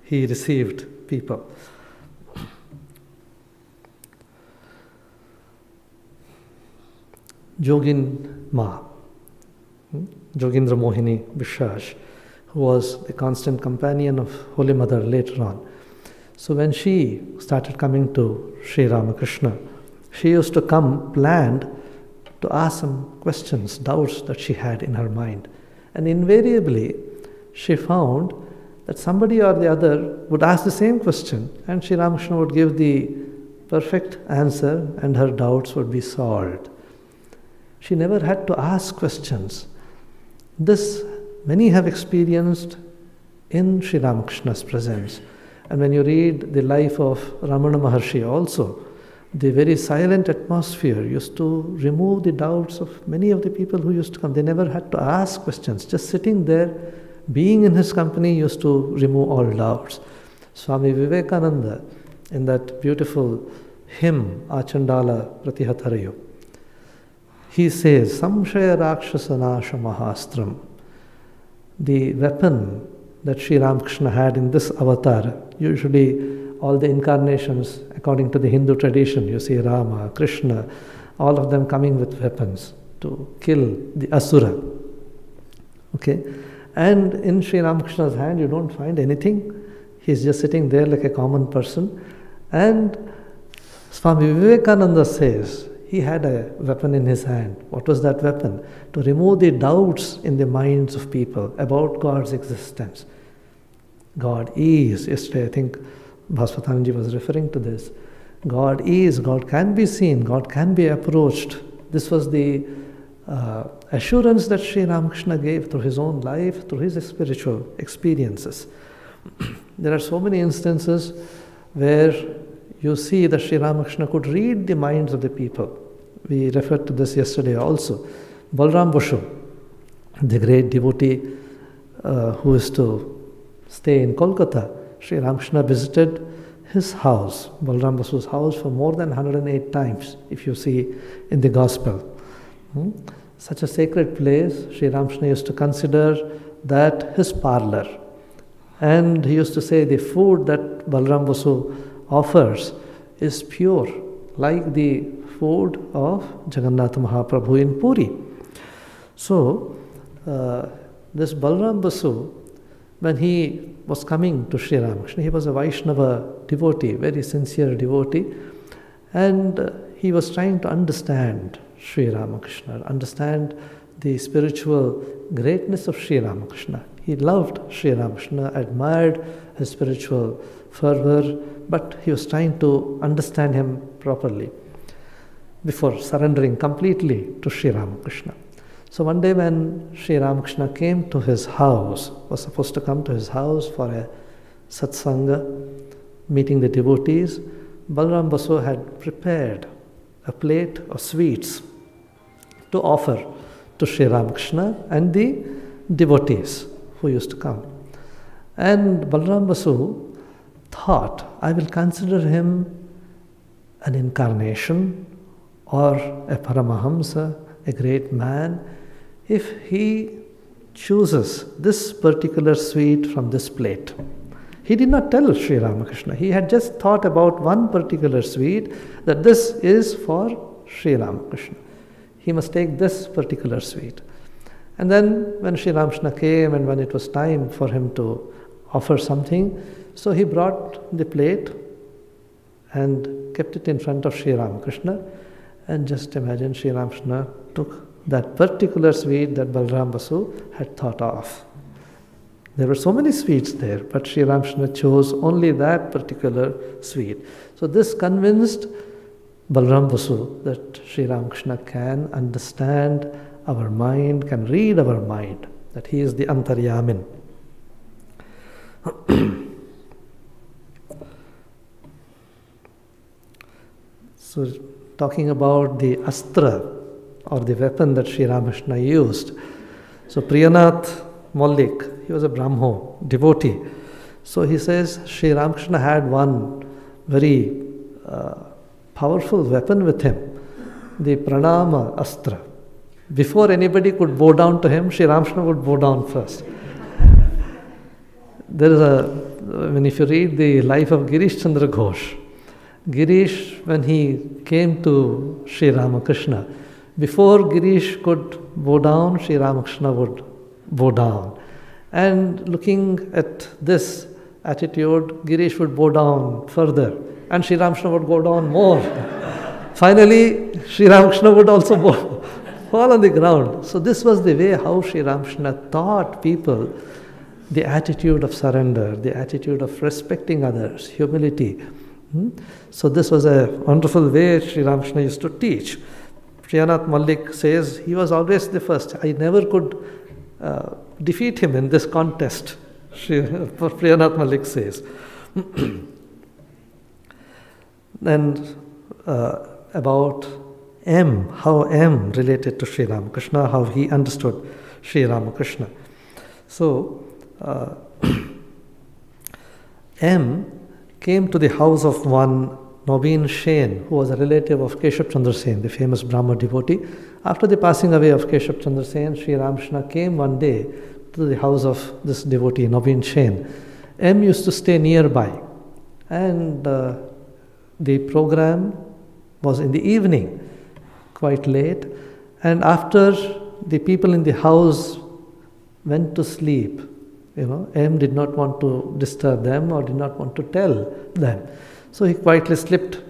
he received people. Jogin Ma, Jogindra Mohini Vishwash, who was the constant companion of Holy Mother later on. So when she started coming to Sri Ramakrishna, she used to come planned to ask some questions, doubts that she had in her mind. And invariably, she found that somebody or the other would ask the same question, and Sri Ramakrishna would give the perfect answer, and her doubts would be solved. She never had to ask questions. This many have experienced in Sri Ramakrishna's presence. And when you read the life of Ramana Maharshi also, the very silent atmosphere used to remove the doubts of many of the people who used to come. They never had to ask questions. Just sitting there, being in his company used to remove all doubts. Swami Vivekananda, in that beautiful hymn, Achandala Pratihatarayo, he says, Samshaya Rakshasanasha Mahastram. The weapon that Sri Ramakrishna had in this avatar, usually all the incarnations, according to the Hindu tradition, you see Rama, Krishna, all of them coming with weapons to kill the asura. Okay? And in Sri Ramakrishna's hand, you don't find anything. He's just sitting there like a common person. And Swami Vivekananda says, he had a weapon in his hand. What was that weapon? To remove the doubts in the minds of people about God's existence. God is. Yesterday, I think Bhaswatanji was referring to this. God is. God can be seen. God can be approached. This was the assurance that Sri Ramakrishna gave through his own life, through his spiritual experiences. There are so many instances where you see that Sri Ramakrishna could read the minds of the people. We referred to this yesterday also. Balram Boshu, the great devotee who is to stay in Kolkata, Sri Ramakrishna visited his house, Balram Basu's house, for more than 108 times, if you see in the Gospel. Such a sacred place, Sri Ramakrishna used to consider that his parlor. And he used to say the food that Balram Basu offers is pure, like the food of Jagannath Mahaprabhu in Puri. So, this Balram Basu, when he was coming to Sri Ramakrishna, he was a Vaishnava devotee, very sincere devotee, and he was trying to understand Sri Ramakrishna, understand the spiritual greatness of Sri Ramakrishna. He loved Sri Ramakrishna, admired his spiritual fervor, but he was trying to understand him properly before surrendering completely to Sri Ramakrishna. So one day when Sri Ramakrishna came to his house, was supposed to come to his house for a satsanga, meeting the devotees, Balram Basu had prepared a plate of sweets to offer to Sri Ramakrishna and the devotees who used to come. And Balram Basu thought, I will consider him an incarnation or a Paramahamsa, a great man, if he chooses this particular sweet from this plate. He did not tell Sri Ramakrishna. He had just thought about one particular sweet, that this is for Sri Ramakrishna. He must take this particular sweet. And then when Sri Ramakrishna came and when it was time for him to offer something, so he brought the plate and kept it in front of Sri Ramakrishna. And just imagine, Sri Ramakrishna took that particular sweet that Balram Basu had thought of. There were so many sweets there, but Sri Ramakrishna chose only that particular sweet. So this convinced Balram Basu that Sri Ramakrishna can understand our mind, can read our mind, that he is the Antaryamin. So talking about the astra or the weapon that Sri Ramakrishna used. So Priyanath Mollik, he was a Brahmo devotee. So he says Sri Ramakrishna had one very powerful weapon with him, the Pranama Astra. Before anybody could bow down to him, Sri Ramakrishna would bow down first. There is if you read the life of Girish Chandra Ghosh, Girish, when he came to Sri Ramakrishna, before Girish could bow down, Sri Ramakrishna would bow down. And looking at this attitude, Girish would bow down further, and Sri Ramakrishna would go down more. Finally, Sri Ramakrishna would also fall on the ground. So this was the way how Sri Ramakrishna taught people the attitude of surrender, the attitude of respecting others, humility. So this was a wonderful way Sri Ramakrishna used to teach. Priyanath Mollik says he was always the first. I never could defeat him in this contest, Priyanath Mollik says. And about M, how M related to Sri Ramakrishna, how he understood Sri Ramakrishna. So, M came to the house of one Nobin Sen, who was a relative of Keshav Chandra Sen, the famous Brahma devotee. After the passing away of Keshav Chandra Sen, Sri Ramakrishna came one day to the house of this devotee, Nobin Sen. M used to stay nearby, and the program was in the evening, quite late, and after the people in the house went to sleep, M did not want to disturb them or did not want to tell them. So he quietly slipped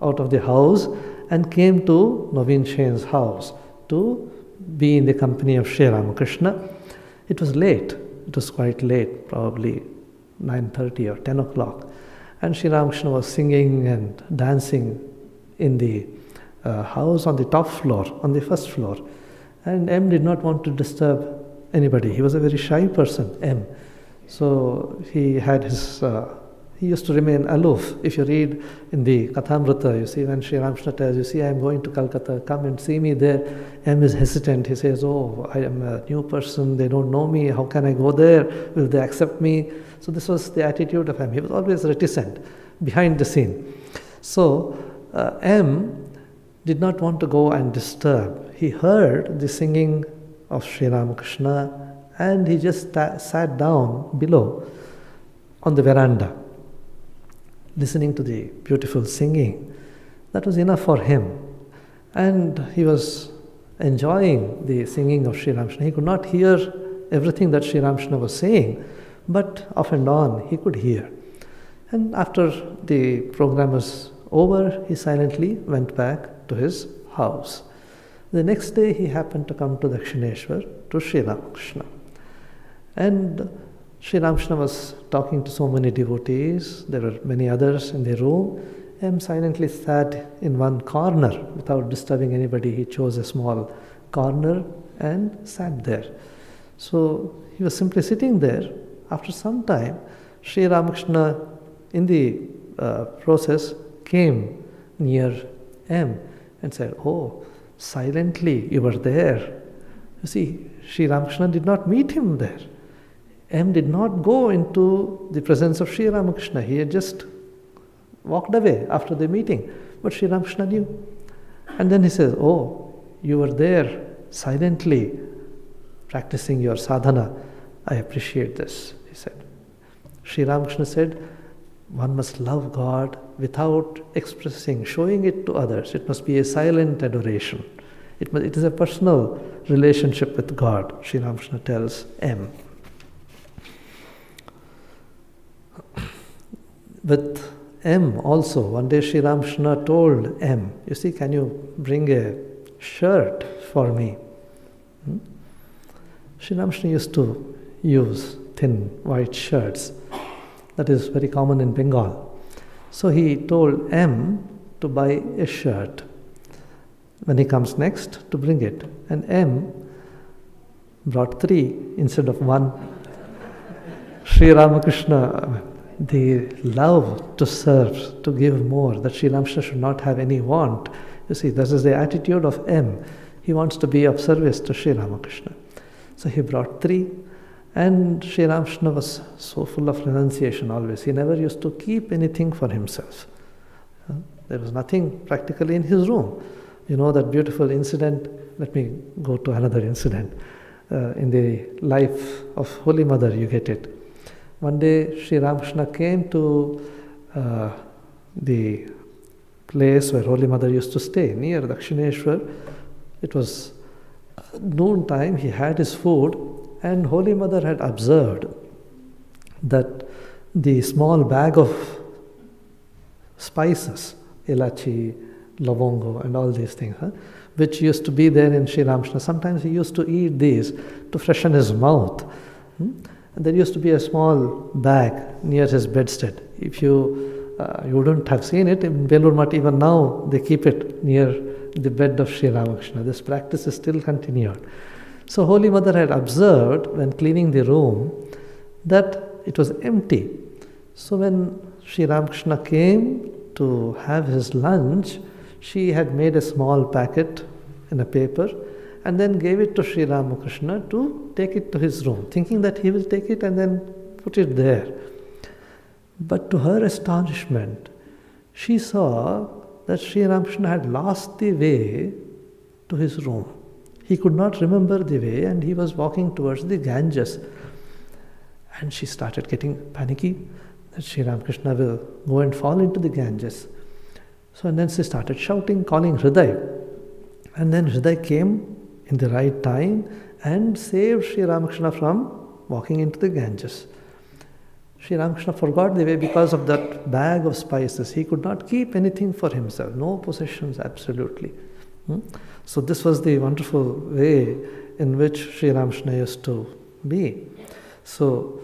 out of the house and came to Naveen Sen's house to be in the company of Sri Ramakrishna. It was late. It was quite late, probably 9:30 or 10 o'clock. And Sri Ramakrishna was singing and dancing in the house on the top floor, on the first floor. And M did not want to disturb anybody. He was a very shy person, M. So he had his He used to remain aloof. If you read in the Kathamrita, you see when Sri Ramakrishna tells, you see, I am going to Calcutta, come and see me there. M is hesitant. He says, oh, I am a new person, they don't know me, how can I go there? Will they accept me? So this was the attitude of M. He was always reticent, behind the scene. So M did not want to go and disturb. He heard the singing of Sri Ramakrishna and he just sat down below on the veranda, listening to the beautiful singing. That was enough for him. And he was enjoying the singing of Sri Ramakrishna. He could not hear everything that Sri Ramakrishna was saying, but off and on he could hear. And after the program was over, he silently went back to his house. The next day he happened to come to Dakshineshwar to Sri Ramakrishna. And Sri Ramakrishna was talking to so many devotees, there were many others in the room. M silently sat in one corner without disturbing anybody. He chose a small corner and sat there. So he was simply sitting there. After some time, Sri Ramakrishna in the process came near M and said, oh, silently you were there. You see, Sri Ramakrishna did not meet him there. M did not go into the presence of Sri Ramakrishna. He had just walked away after the meeting. But Sri Ramakrishna knew. And then he says, oh, you were there silently practicing your sadhana. I appreciate this, he said. Sri Ramakrishna said, one must love God without expressing, showing it to others. It must be a silent adoration. It is a personal relationship with God, Sri Ramakrishna tells M. With M also, one day Sri Ramakrishna told M, you see, can you bring a shirt for me? Sri Ramakrishna used to use thin white shirts. That is very common in Bengal. So he told M to buy a shirt. When he comes next, to bring it. And M brought 3 instead of 1. Sri Ramakrishna, the love to serve, to give more, that Sri Ramakrishna should not have any want. You see, this is the attitude of M. He wants to be of service to Sri Ramakrishna. So he brought 3, and Sri Ramakrishna was so full of renunciation always. He never used to keep anything for himself. There was nothing practically in his room. You know that beautiful incident, let me go to another incident. In the life of Holy Mother, you get it. One day, Sri Ramakrishna came to the place where Holy Mother used to stay, near Dakshineshwar. It was noon time, he had his food, and Holy Mother had observed that the small bag of spices, elachi, lavongo, and all these things, which used to be there in Sri Ramakrishna, sometimes he used to eat these to freshen his mouth. And there used to be a small bag near his bedstead. If you wouldn't have seen it, in Belur Math even now they keep it near the bed of Sri Ramakrishna. This practice is still continued. So Holy Mother had observed when cleaning the room that it was empty. So when Sri Ramakrishna came to have his lunch, she had made a small packet in a paper and then gave it to Sri Ramakrishna to take it to his room, thinking that he will take it and then put it there. But to her astonishment, she saw that Sri Ramakrishna had lost the way to his room. He could not remember the way and he was walking towards the Ganges. And she started getting panicky that Sri Ramakrishna will go and fall into the Ganges. So and then she started shouting, calling Hriday. And then Hriday came in the right time and saved Sri Ramakrishna from walking into the Ganges. Sri Ramakrishna forgot the way because of that bag of spices. He could not keep anything for himself, no possessions absolutely. So this was the wonderful way in which Sri Ramakrishna used to be. So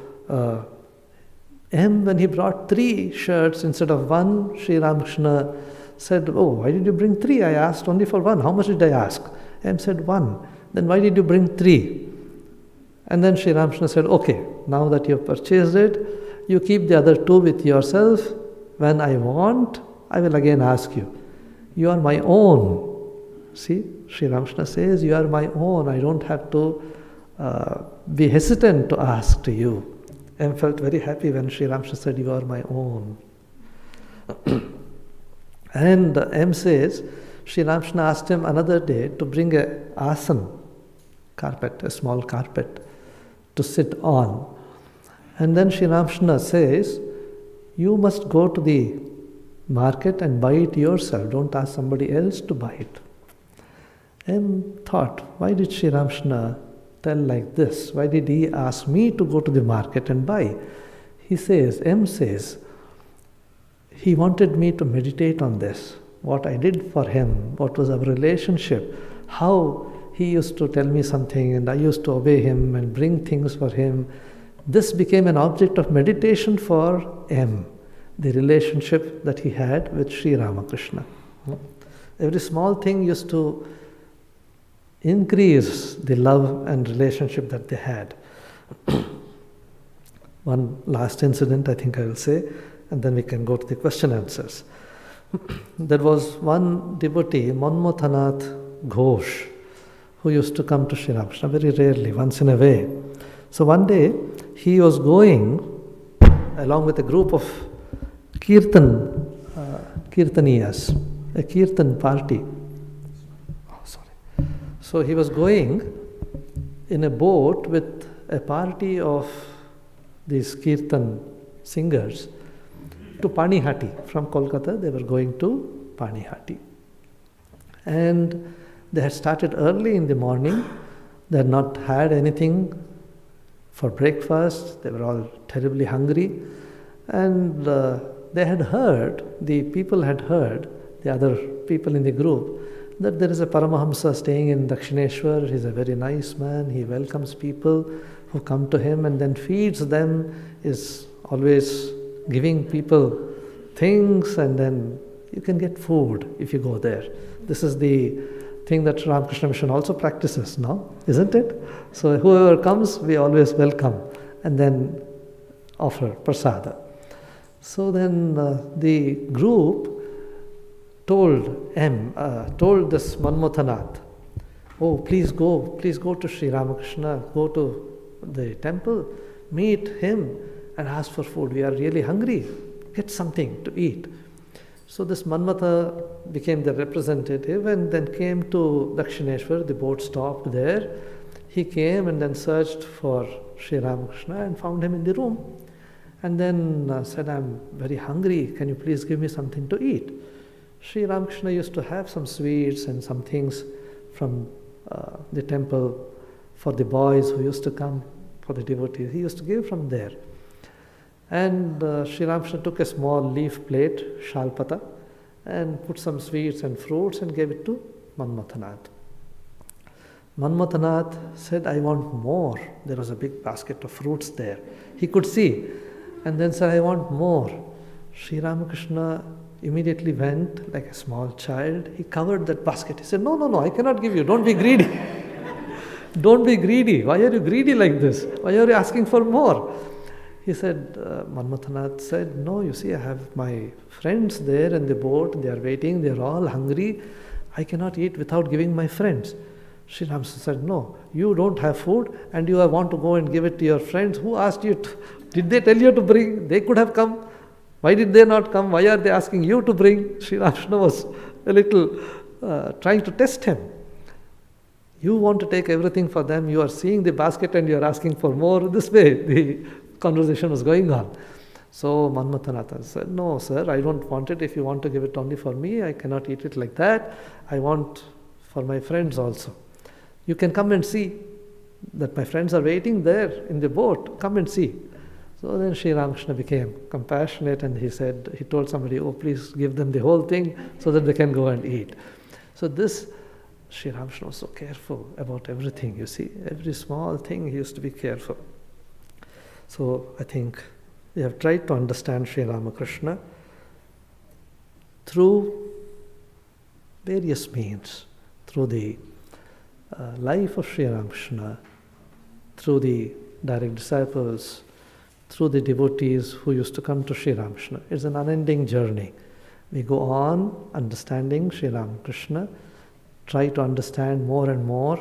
when he brought 3 shirts instead of 1, Sri Ramakrishna said, oh, why did you bring 3? I asked only for 1. How much did I ask? M said 1. Then why did you bring 3? And then Sri Ramakrishna said, okay, now that you have purchased it, you keep the other two with yourself. When I want, I will again ask you. You are my own. See, Sri Ramakrishna says, you are my own. I don't have to be hesitant to ask to you. M felt very happy when Sri Ramakrishna said, you are my own. And M says, Sri Ramakrishna asked him another day to bring a asan, carpet, a small carpet, to sit on. And then Sri Ramakrishna says, you must go to the market and buy it yourself. Don't ask somebody else to buy it. M thought, why did Sri Ramakrishna tell like this? Why did he ask me to go to the market and buy? He says, M says, he wanted me to meditate on this. What I did for him, what was our relationship, how he used to tell me something and I used to obey him and bring things for him. This became an object of meditation for M, the relationship that he had with Sri Ramakrishna. Every small thing used to increase the love and relationship that they had. One last incident I think I will say, and then we can go to the question answers. There was one devotee, Manmathanath Ghosh, who used to come to Sri Ramakrishna very rarely, once in a way. So one day he was going along with a group of kirtaniyas, a kirtan party. So he was going in a boat with a party of these kirtan singers to Panihati. From Kolkata, they were going to Panihati. And they had started early in the morning. They had not had anything for breakfast. They were all terribly hungry. And they had heard, the people had heard, the other people in the group, that there is a Paramahamsa staying in Dakshineshwar. He's a very nice man. He welcomes people who come to him and then feeds them, is always giving people things, and then you can get food if you go there. This is the thing that Ramakrishna Mission also practices now, isn't it? So whoever comes, we always welcome and then offer prasada. So then the group told this Manmathanath, oh, please go to Sri Ramakrishna, go to the temple, meet him and ask for food. We are really hungry. Get something to eat. So this Manmatha became the representative and then came to Dakshineshwar. The boat stopped there. He came and then searched for Sri Ramakrishna and found him in the room. And then said, I'm very hungry. Can you please give me something to eat? Sri Ramakrishna used to have some sweets and some things from the temple for the boys who used to come, for the devotees. He used to give from there. And Sri Ramakrishna took a small leaf plate, shalpata, and put some sweets and fruits and gave it to Manmathanath. Manmathanath said, I want more. There was a big basket of fruits there. He could see. And then said, I want more. Sri Ramakrishna immediately went like a small child. He covered that basket. He said, no, I cannot give you. Don't be greedy. Don't be greedy. Why are you greedy like this? Why are you asking for more? He said, Manmathanath said, no, you see, I have my friends there in the boat. They are waiting. They are all hungry. I cannot eat without giving my friends. Sri Ramakrishna said, no, you don't have food and you want to go and give it to your friends. Who asked you to? Did they tell you to bring? They could have come. Why did they not come? Why are they asking you to bring? Sri Ramakrishna was a little trying to test him. You want to take everything for them. You are seeing the basket and you are asking for more. This way the conversation was going on. So Manmathanath said, no, sir, I don't want it. If you want to give it only for me, I cannot eat it like that. I want for my friends also. You can come and see that my friends are waiting there in the boat. Come and see. So then Sri Ramakrishna became compassionate and he told somebody, oh, please give them the whole thing so that they can go and eat. So this, Sri Ramakrishna was so careful about everything, you see. Every small thing he used to be careful. So I think we have tried to understand Sri Ramakrishna through various means, through the life of Sri Ramakrishna, through the direct disciples, through the devotees who used to come to Sri Ramakrishna. It's an unending journey. We go on understanding Sri Ramakrishna, try to understand more and more.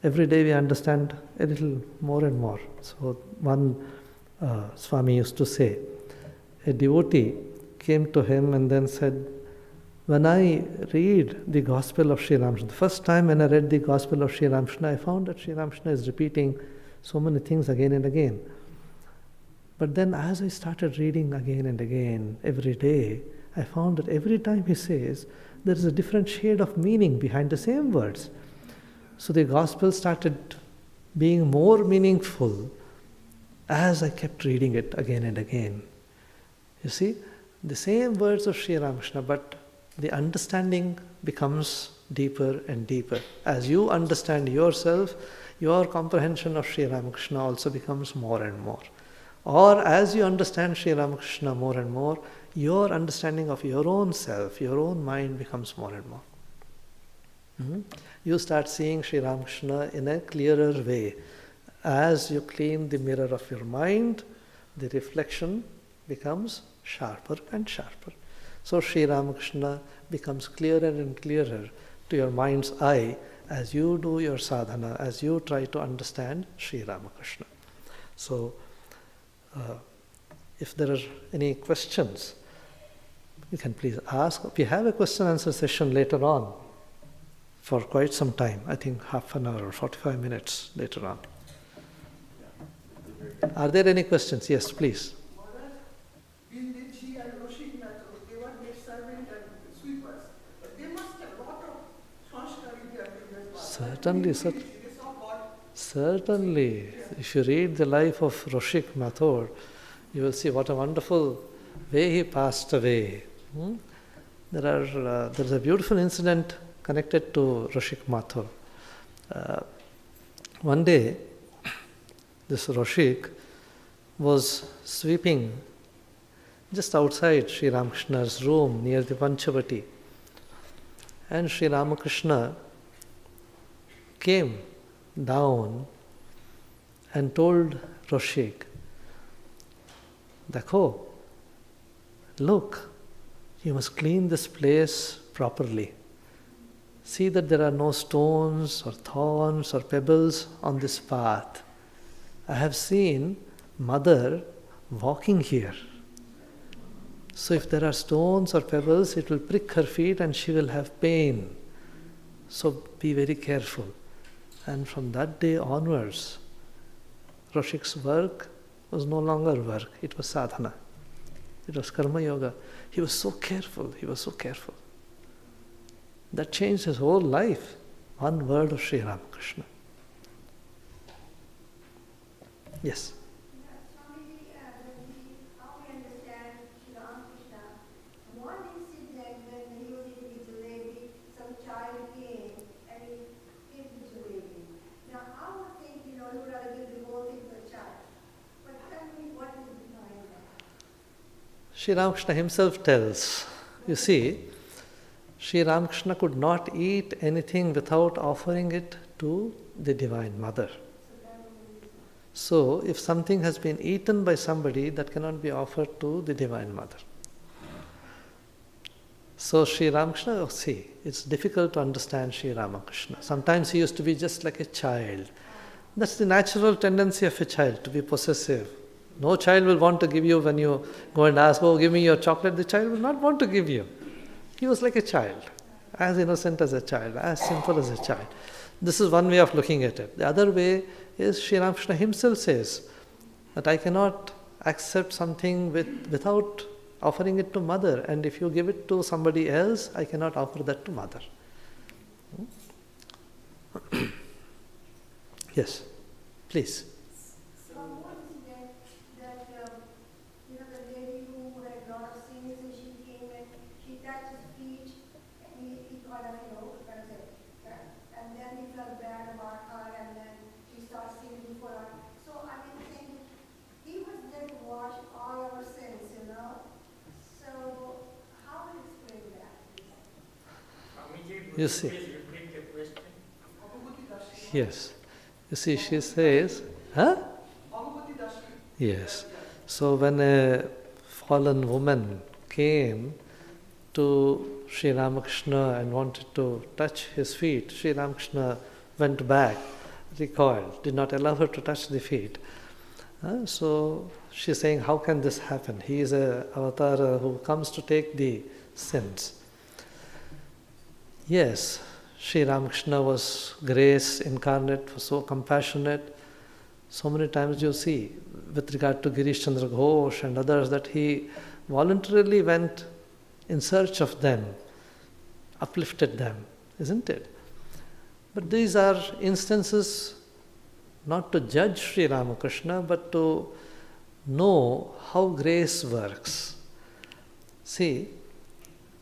Every day we understand a little more and more. So one Swami used to say, a devotee came to him and then said, when I read the Gospel of Sri Ramakrishna, the first time when I read the Gospel of Sri Ramakrishna, I found that Sri Ramakrishna is repeating so many things again and again. But then as I started reading again and again, every day, I found that every time he says, there is a different shade of meaning behind the same words. So the Gospel started being more meaningful as I kept reading it again and again. You see, the same words of Sri Ramakrishna, but the understanding becomes deeper and deeper. As you understand yourself, your comprehension of Sri Ramakrishna also becomes more and more. Or as you understand Sri Ramakrishna more and more, your understanding of your own self, your own mind becomes more and more. You start seeing Sri Ramakrishna in a clearer way. As you clean the mirror of your mind, the reflection becomes sharper and sharper. So Sri Ramakrishna becomes clearer and clearer to your mind's eye as you do your sadhana, as you try to understand Sri Ramakrishna. So, if there are any questions, you can please ask. We have a question answer session later on for quite some time, I think half an hour or 45 minutes later on. Are there any questions? Yes, please. Certainly. If you read the life of Roshik Mathur, you will see what a wonderful way he passed away. There's a beautiful incident connected to Roshik Mathur. One day, this Roshik was sweeping just outside Sri Ramakrishna's room near the Panchavati. And Sri Ramakrishna came down and told Roshik, Dakho, look, you must clean this place properly. See that there are no stones or thorns or pebbles on this path. I have seen Mother walking here. So if there are stones or pebbles, it will prick her feet and she will have pain. So be very careful. And from that day onwards, Roshik's work was no longer work, it was sadhana. It was karma yoga. He was so careful, That changed his whole life. One word of Sri Ramakrishna. Yes? Sri Ramakrishna himself tells, you see, Sri Ramakrishna could not eat anything without offering it to the Divine Mother. So, if something has been eaten by somebody, that cannot be offered to the Divine Mother. So, Sri Ramakrishna, see, it's difficult to understand Sri Ramakrishna. Sometimes he used to be just like a child. That's the natural tendency of a child, to be possessive. No child will want to give you when you go and ask, oh, give me your chocolate. The child will not want to give you. He was like a child, as innocent as a child, as simple as a child. This is one way of looking at it. The other way is Sri Ramakrishna himself says that I cannot accept something without offering it to Mother. And if you give it to somebody else, I cannot offer that to Mother. Yes, please. You see, yes. You see, she says, huh? Yes. So when a fallen woman came to Sri Ramakrishna and wanted to touch his feet, Sri Ramakrishna went back, recoiled, did not allow her to touch the feet. So she's saying, how can this happen? He is an avatar who comes to take the sins. Yes, Sri Ramakrishna was grace incarnate, was so compassionate. So many times you see, with regard to Girish Chandra Ghosh and others, that he voluntarily went in search of them, uplifted them, isn't it? But these are instances not to judge Sri Ramakrishna, but to know how grace works. See,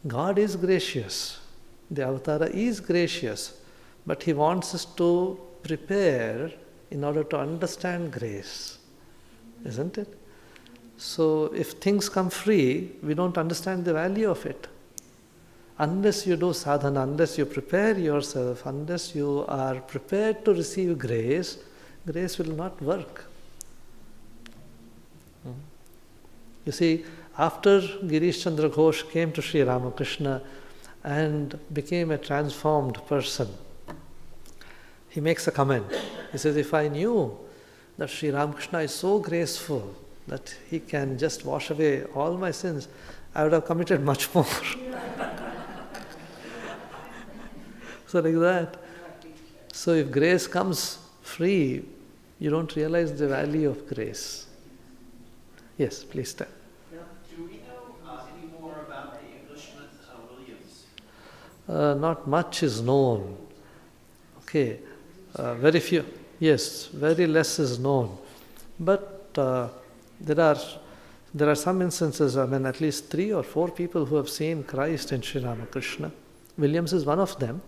God is gracious. The Avatara is gracious, but he wants us to prepare in order to understand grace, isn't it? So if things come free, we don't understand the value of it. Unless you do sadhana, unless you prepare yourself, unless you are prepared to receive grace, grace will not work. You see, after Girish Chandra Ghosh came to Sri Ramakrishna and became a transformed person, he makes a comment. He says, if I knew that Sri Ramakrishna is so graceful that he can just wash away all my sins, I would have committed much more. So like that. So if grace comes free, you don't realize the value of grace. Yes, please tell. Do we know any more about the Englishman Williams? Not much is known. Okay, very few. Yes, very less is known. But there are some instances. I mean, at least 3 or 4 people who have seen Christ in Sri Ramakrishna. Williams is one of them.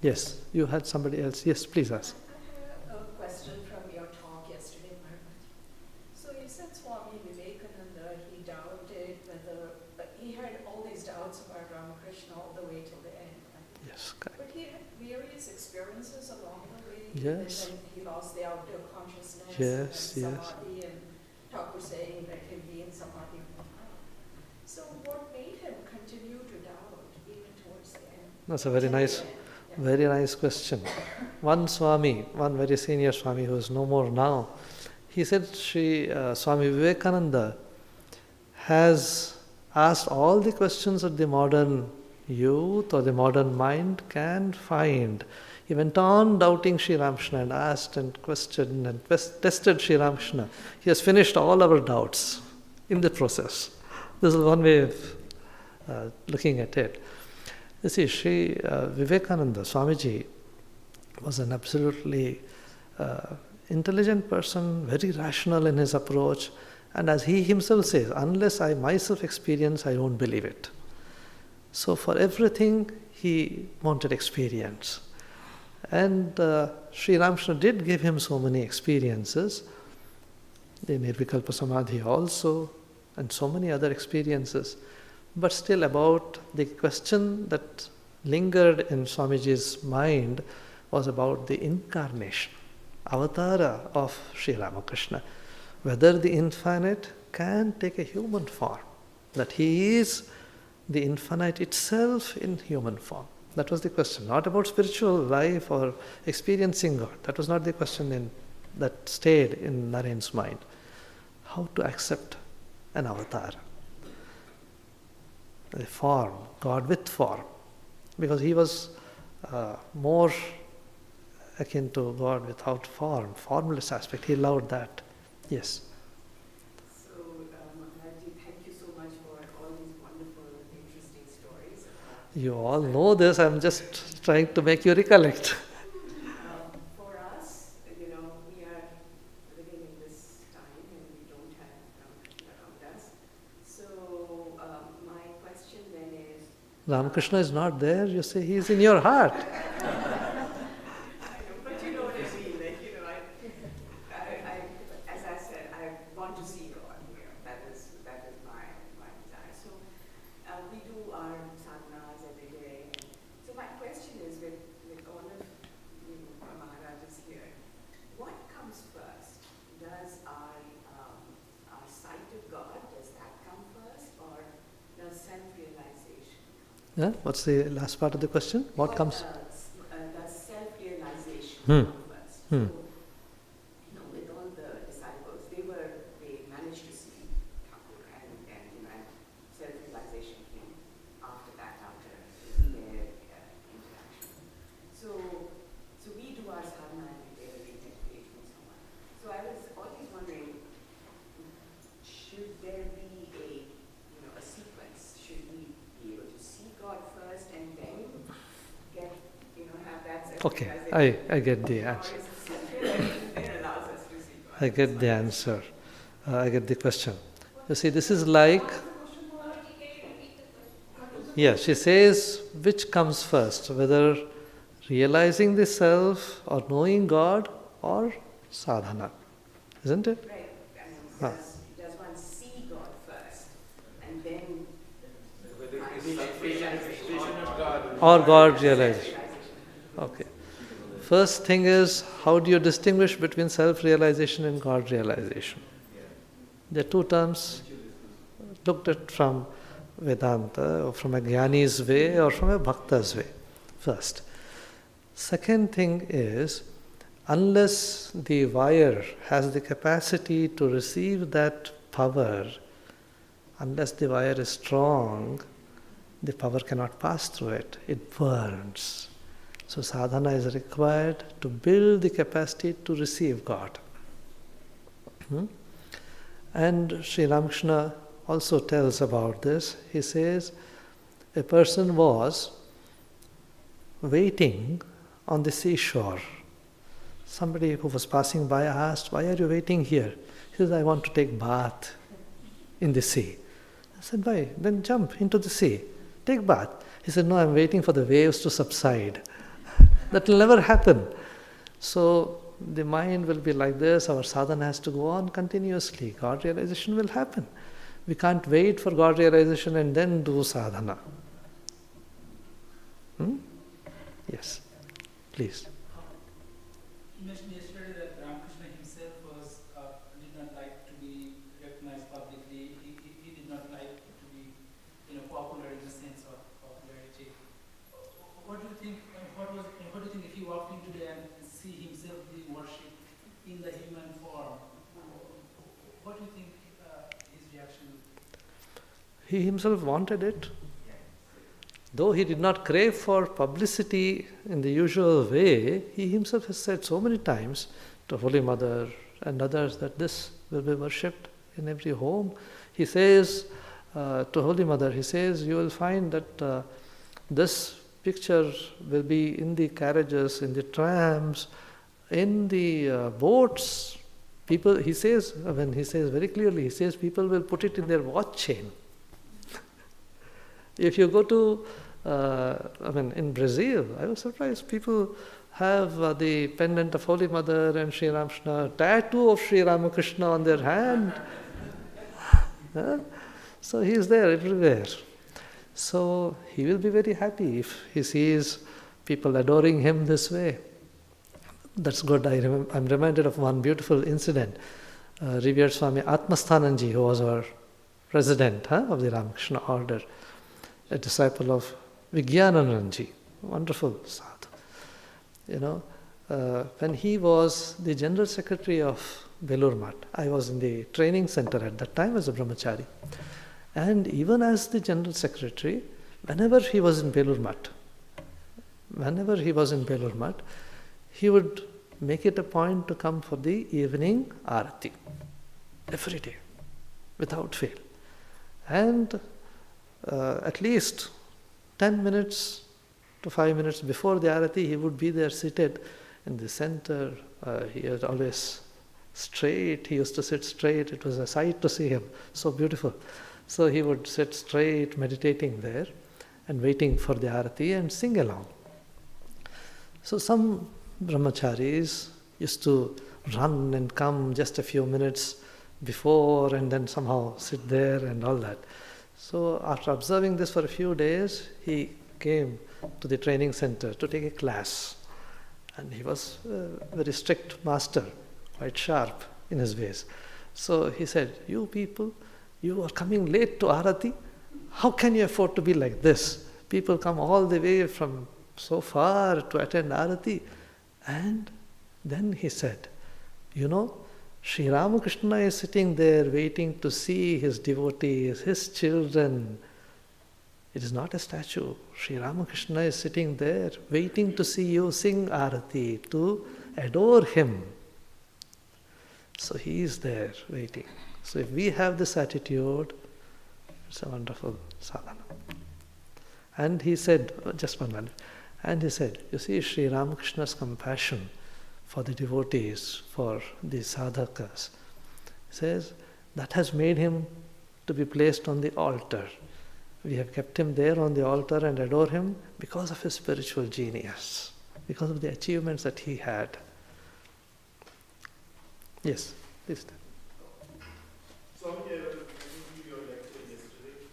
Yes, you had somebody else. Yes, please ask. I have a question from your talk yesterday, Bhargava. So you said Swami Vivekananda, he doubted whether, he had all these doubts about Ramakrishna all the way till the end. Right? Yes, correct. But he had various experiences along the way. Yes. And then he lost the outer consciousness. Yes, and yes. Samadhi, and Thakur saying let him be in Samadhi. So what made him continue to doubt even towards the end? That's a very nice question. One Swami, one very senior Swami who is no more now, he said Swami Vivekananda has asked all the questions that the modern youth or the modern mind can find. He went on doubting Sri Ramakrishna and asked and questioned and tested Sri Ramakrishna. He has finished all our doubts in the process. This is one way of looking at it. You see, Sri Vivekananda, Swamiji, was an absolutely intelligent person, very rational in his approach, and as he himself says, unless I myself experience, I don't believe it. So for everything, he wanted experience. And Sri Ramakrishna did give him so many experiences, the Nirvikalpa Samadhi also, and so many other experiences. But still about the question that lingered in Swamiji's mind was about the incarnation, avatara of Sri Ramakrishna. Whether the infinite can take a human form, that he is the infinite itself in human form. That was the question, not about spiritual life or experiencing God. That was not the question that stayed in Naren's mind. How to accept an avatar. A form, God with form, because he was more akin to God without form, formless aspect. He loved that. Yes. So, Maharajji, thank you so much for all these wonderful, interesting stories. You all know this. I'm just trying to make you recollect. For us, we are living in this time and we don't have Ramakrishna around us. So, my question then is... Ramakrishna is not there. You say he is in your heart. But you know what I mean. As I said, I want to see God here. That is my desire. So we do our sadhanas every day. So my question is, with all of Maharajas here, what comes first? Does our What's the last part of the question? What comes? That's self-realization Hmm. first. Hmm. So, with all the disciples, they managed to see Thakur, and self-realization came after that, after their interaction. So we do our sadhana every day, meditation and so on. So I was always wondering, should there be a sequence? Should we be able to see God first and then have that self-realization? Okay, I get the answer. Or is it self-realization that allows us to see God? I get the answer. I get the question. You see, this is like... Yeah, she says, which comes first? Whether realizing the self or knowing God or sadhana. Isn't it? Right. Huh. Does one see God first and then Or God realization. Okay. First thing is, how do you distinguish between self-realization and God realization? There are two terms looked at from Vedanta, or from a Jnani's way, or from a Bhakta's way, first. Second thing is, unless the wire has the capacity to receive that power, unless the wire is strong, the power cannot pass through it. It burns. So sadhana is required to build the capacity to receive God. And Sri Ramakrishna also tells about this. He says, a person was waiting on the seashore. Somebody who was passing by asked, "Why are you waiting here?" He says, "I want to take bath in the sea." I said, "Why? Then jump into the sea. Take bath." He said, "No, I'm waiting for the waves to subside." That will never happen. So the mind will be like this. Our sadhana has to go on continuously. God realization will happen. We can't wait for God realization and then do sadhana. Yes, please. You mentioned yesterday that Ramakrishna himself did not like to be recognized publicly. He did not like to be, popular in the sense of popularity. What do you think? What do you think if he walked in today and see himself being worshipped in the human form? What do you think his reaction would be? He himself wanted it. Though he did not crave for publicity in the usual way, he himself has said so many times to Holy Mother and others that this will be worshipped in every home. He says to Holy Mother, he says, you will find that this picture will be in the carriages, in the trams, in the boats. People, he says very clearly, he says people will put it in their watch chain. If you go to, in Brazil, I was surprised, people have the pendant of Holy Mother and Sri Ramakrishna, tattoo of Sri Ramakrishna on their hand. So he is there everywhere. So he will be very happy if he sees people adoring him this way. That's good. I'm reminded of one beautiful incident. Revered Swami Atmajnananda, who was our president of the Ramakrishna order, a disciple of Vijnanananda, wonderful sadhu. When he was the general secretary of Belur Math, I was in the training center at that time as a brahmachari. And even as the general secretary, whenever he was in Belur Math, he would make it a point to come for the evening Arati, every day, without fail. And at least 10 minutes to 5 minutes before the Arati, he would be there seated in the center. He was always straight. He used to sit straight. It was a sight to see him, so beautiful. So he would sit straight, meditating there and waiting for the Arati and sing along. So some brahmacharis used to run and come just a few minutes before and then somehow sit there and all that. So after observing this for a few days, he came to the training center to take a class. And he was a very strict master, quite sharp in his ways. So he said, "You people, you are coming late to Arati. How can you afford to be like this? People come all the way from so far to attend Arati. And then he said, Sri Ramakrishna is sitting there waiting to see his devotees, his children. It is not a statue. Sri Ramakrishna is sitting there waiting to see you sing Arati, to adore him. So he is there waiting. So if we have this attitude, it's a wonderful sadhana. And he said, just 1 minute, and he said, you see Sri Ramakrishna's compassion for the devotees, for the sadhakas, he says, that has made him to be placed on the altar. We have kept him there on the altar and adore him because of his spiritual genius, because of the achievements that he had. Yes, please. Swami, I was listening to your lecture yesterday,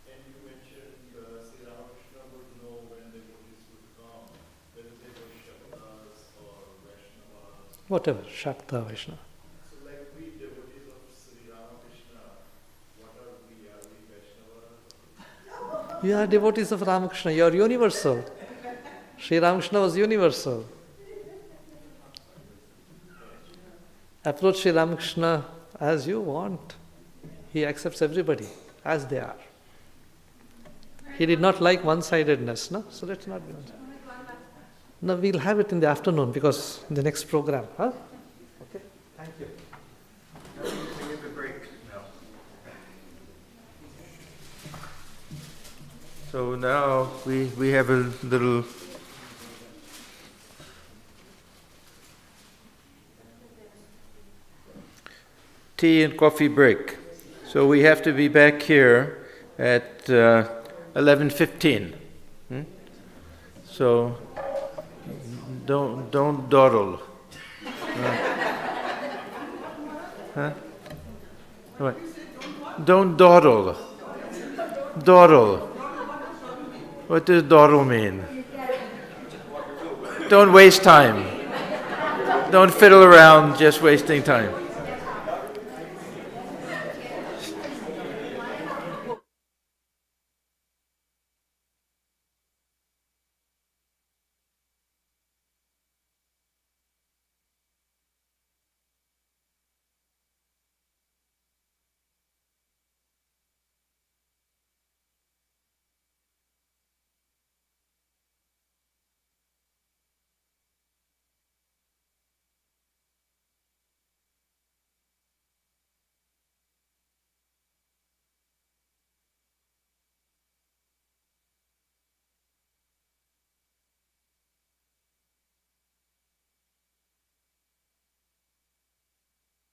and you mentioned Sri Ramakrishna would know when the devotees would come, whether they were Shaktas or Vaishnavas. Whatever, Shakta, Vaishnava. So like we devotees of Sri Ramakrishna, what are we? Are we Vaishnavas? You are devotees of Ramakrishna, you are universal. Sri Ramakrishna was universal. Approach Sri Ramakrishna as you want. He accepts everybody as they are. He did not like one-sidedness, no? So let's not be one-sided. No, we'll have it in the afternoon because in the next program. Huh? Okay, thank you. We give a break now. So now we have a little tea and coffee break. So we have to be back here at 11:15. So don't dawdle. Huh? What? Don't dawdle. Dawdle. What does dawdle mean? Don't waste time. Don't fiddle around just wasting time.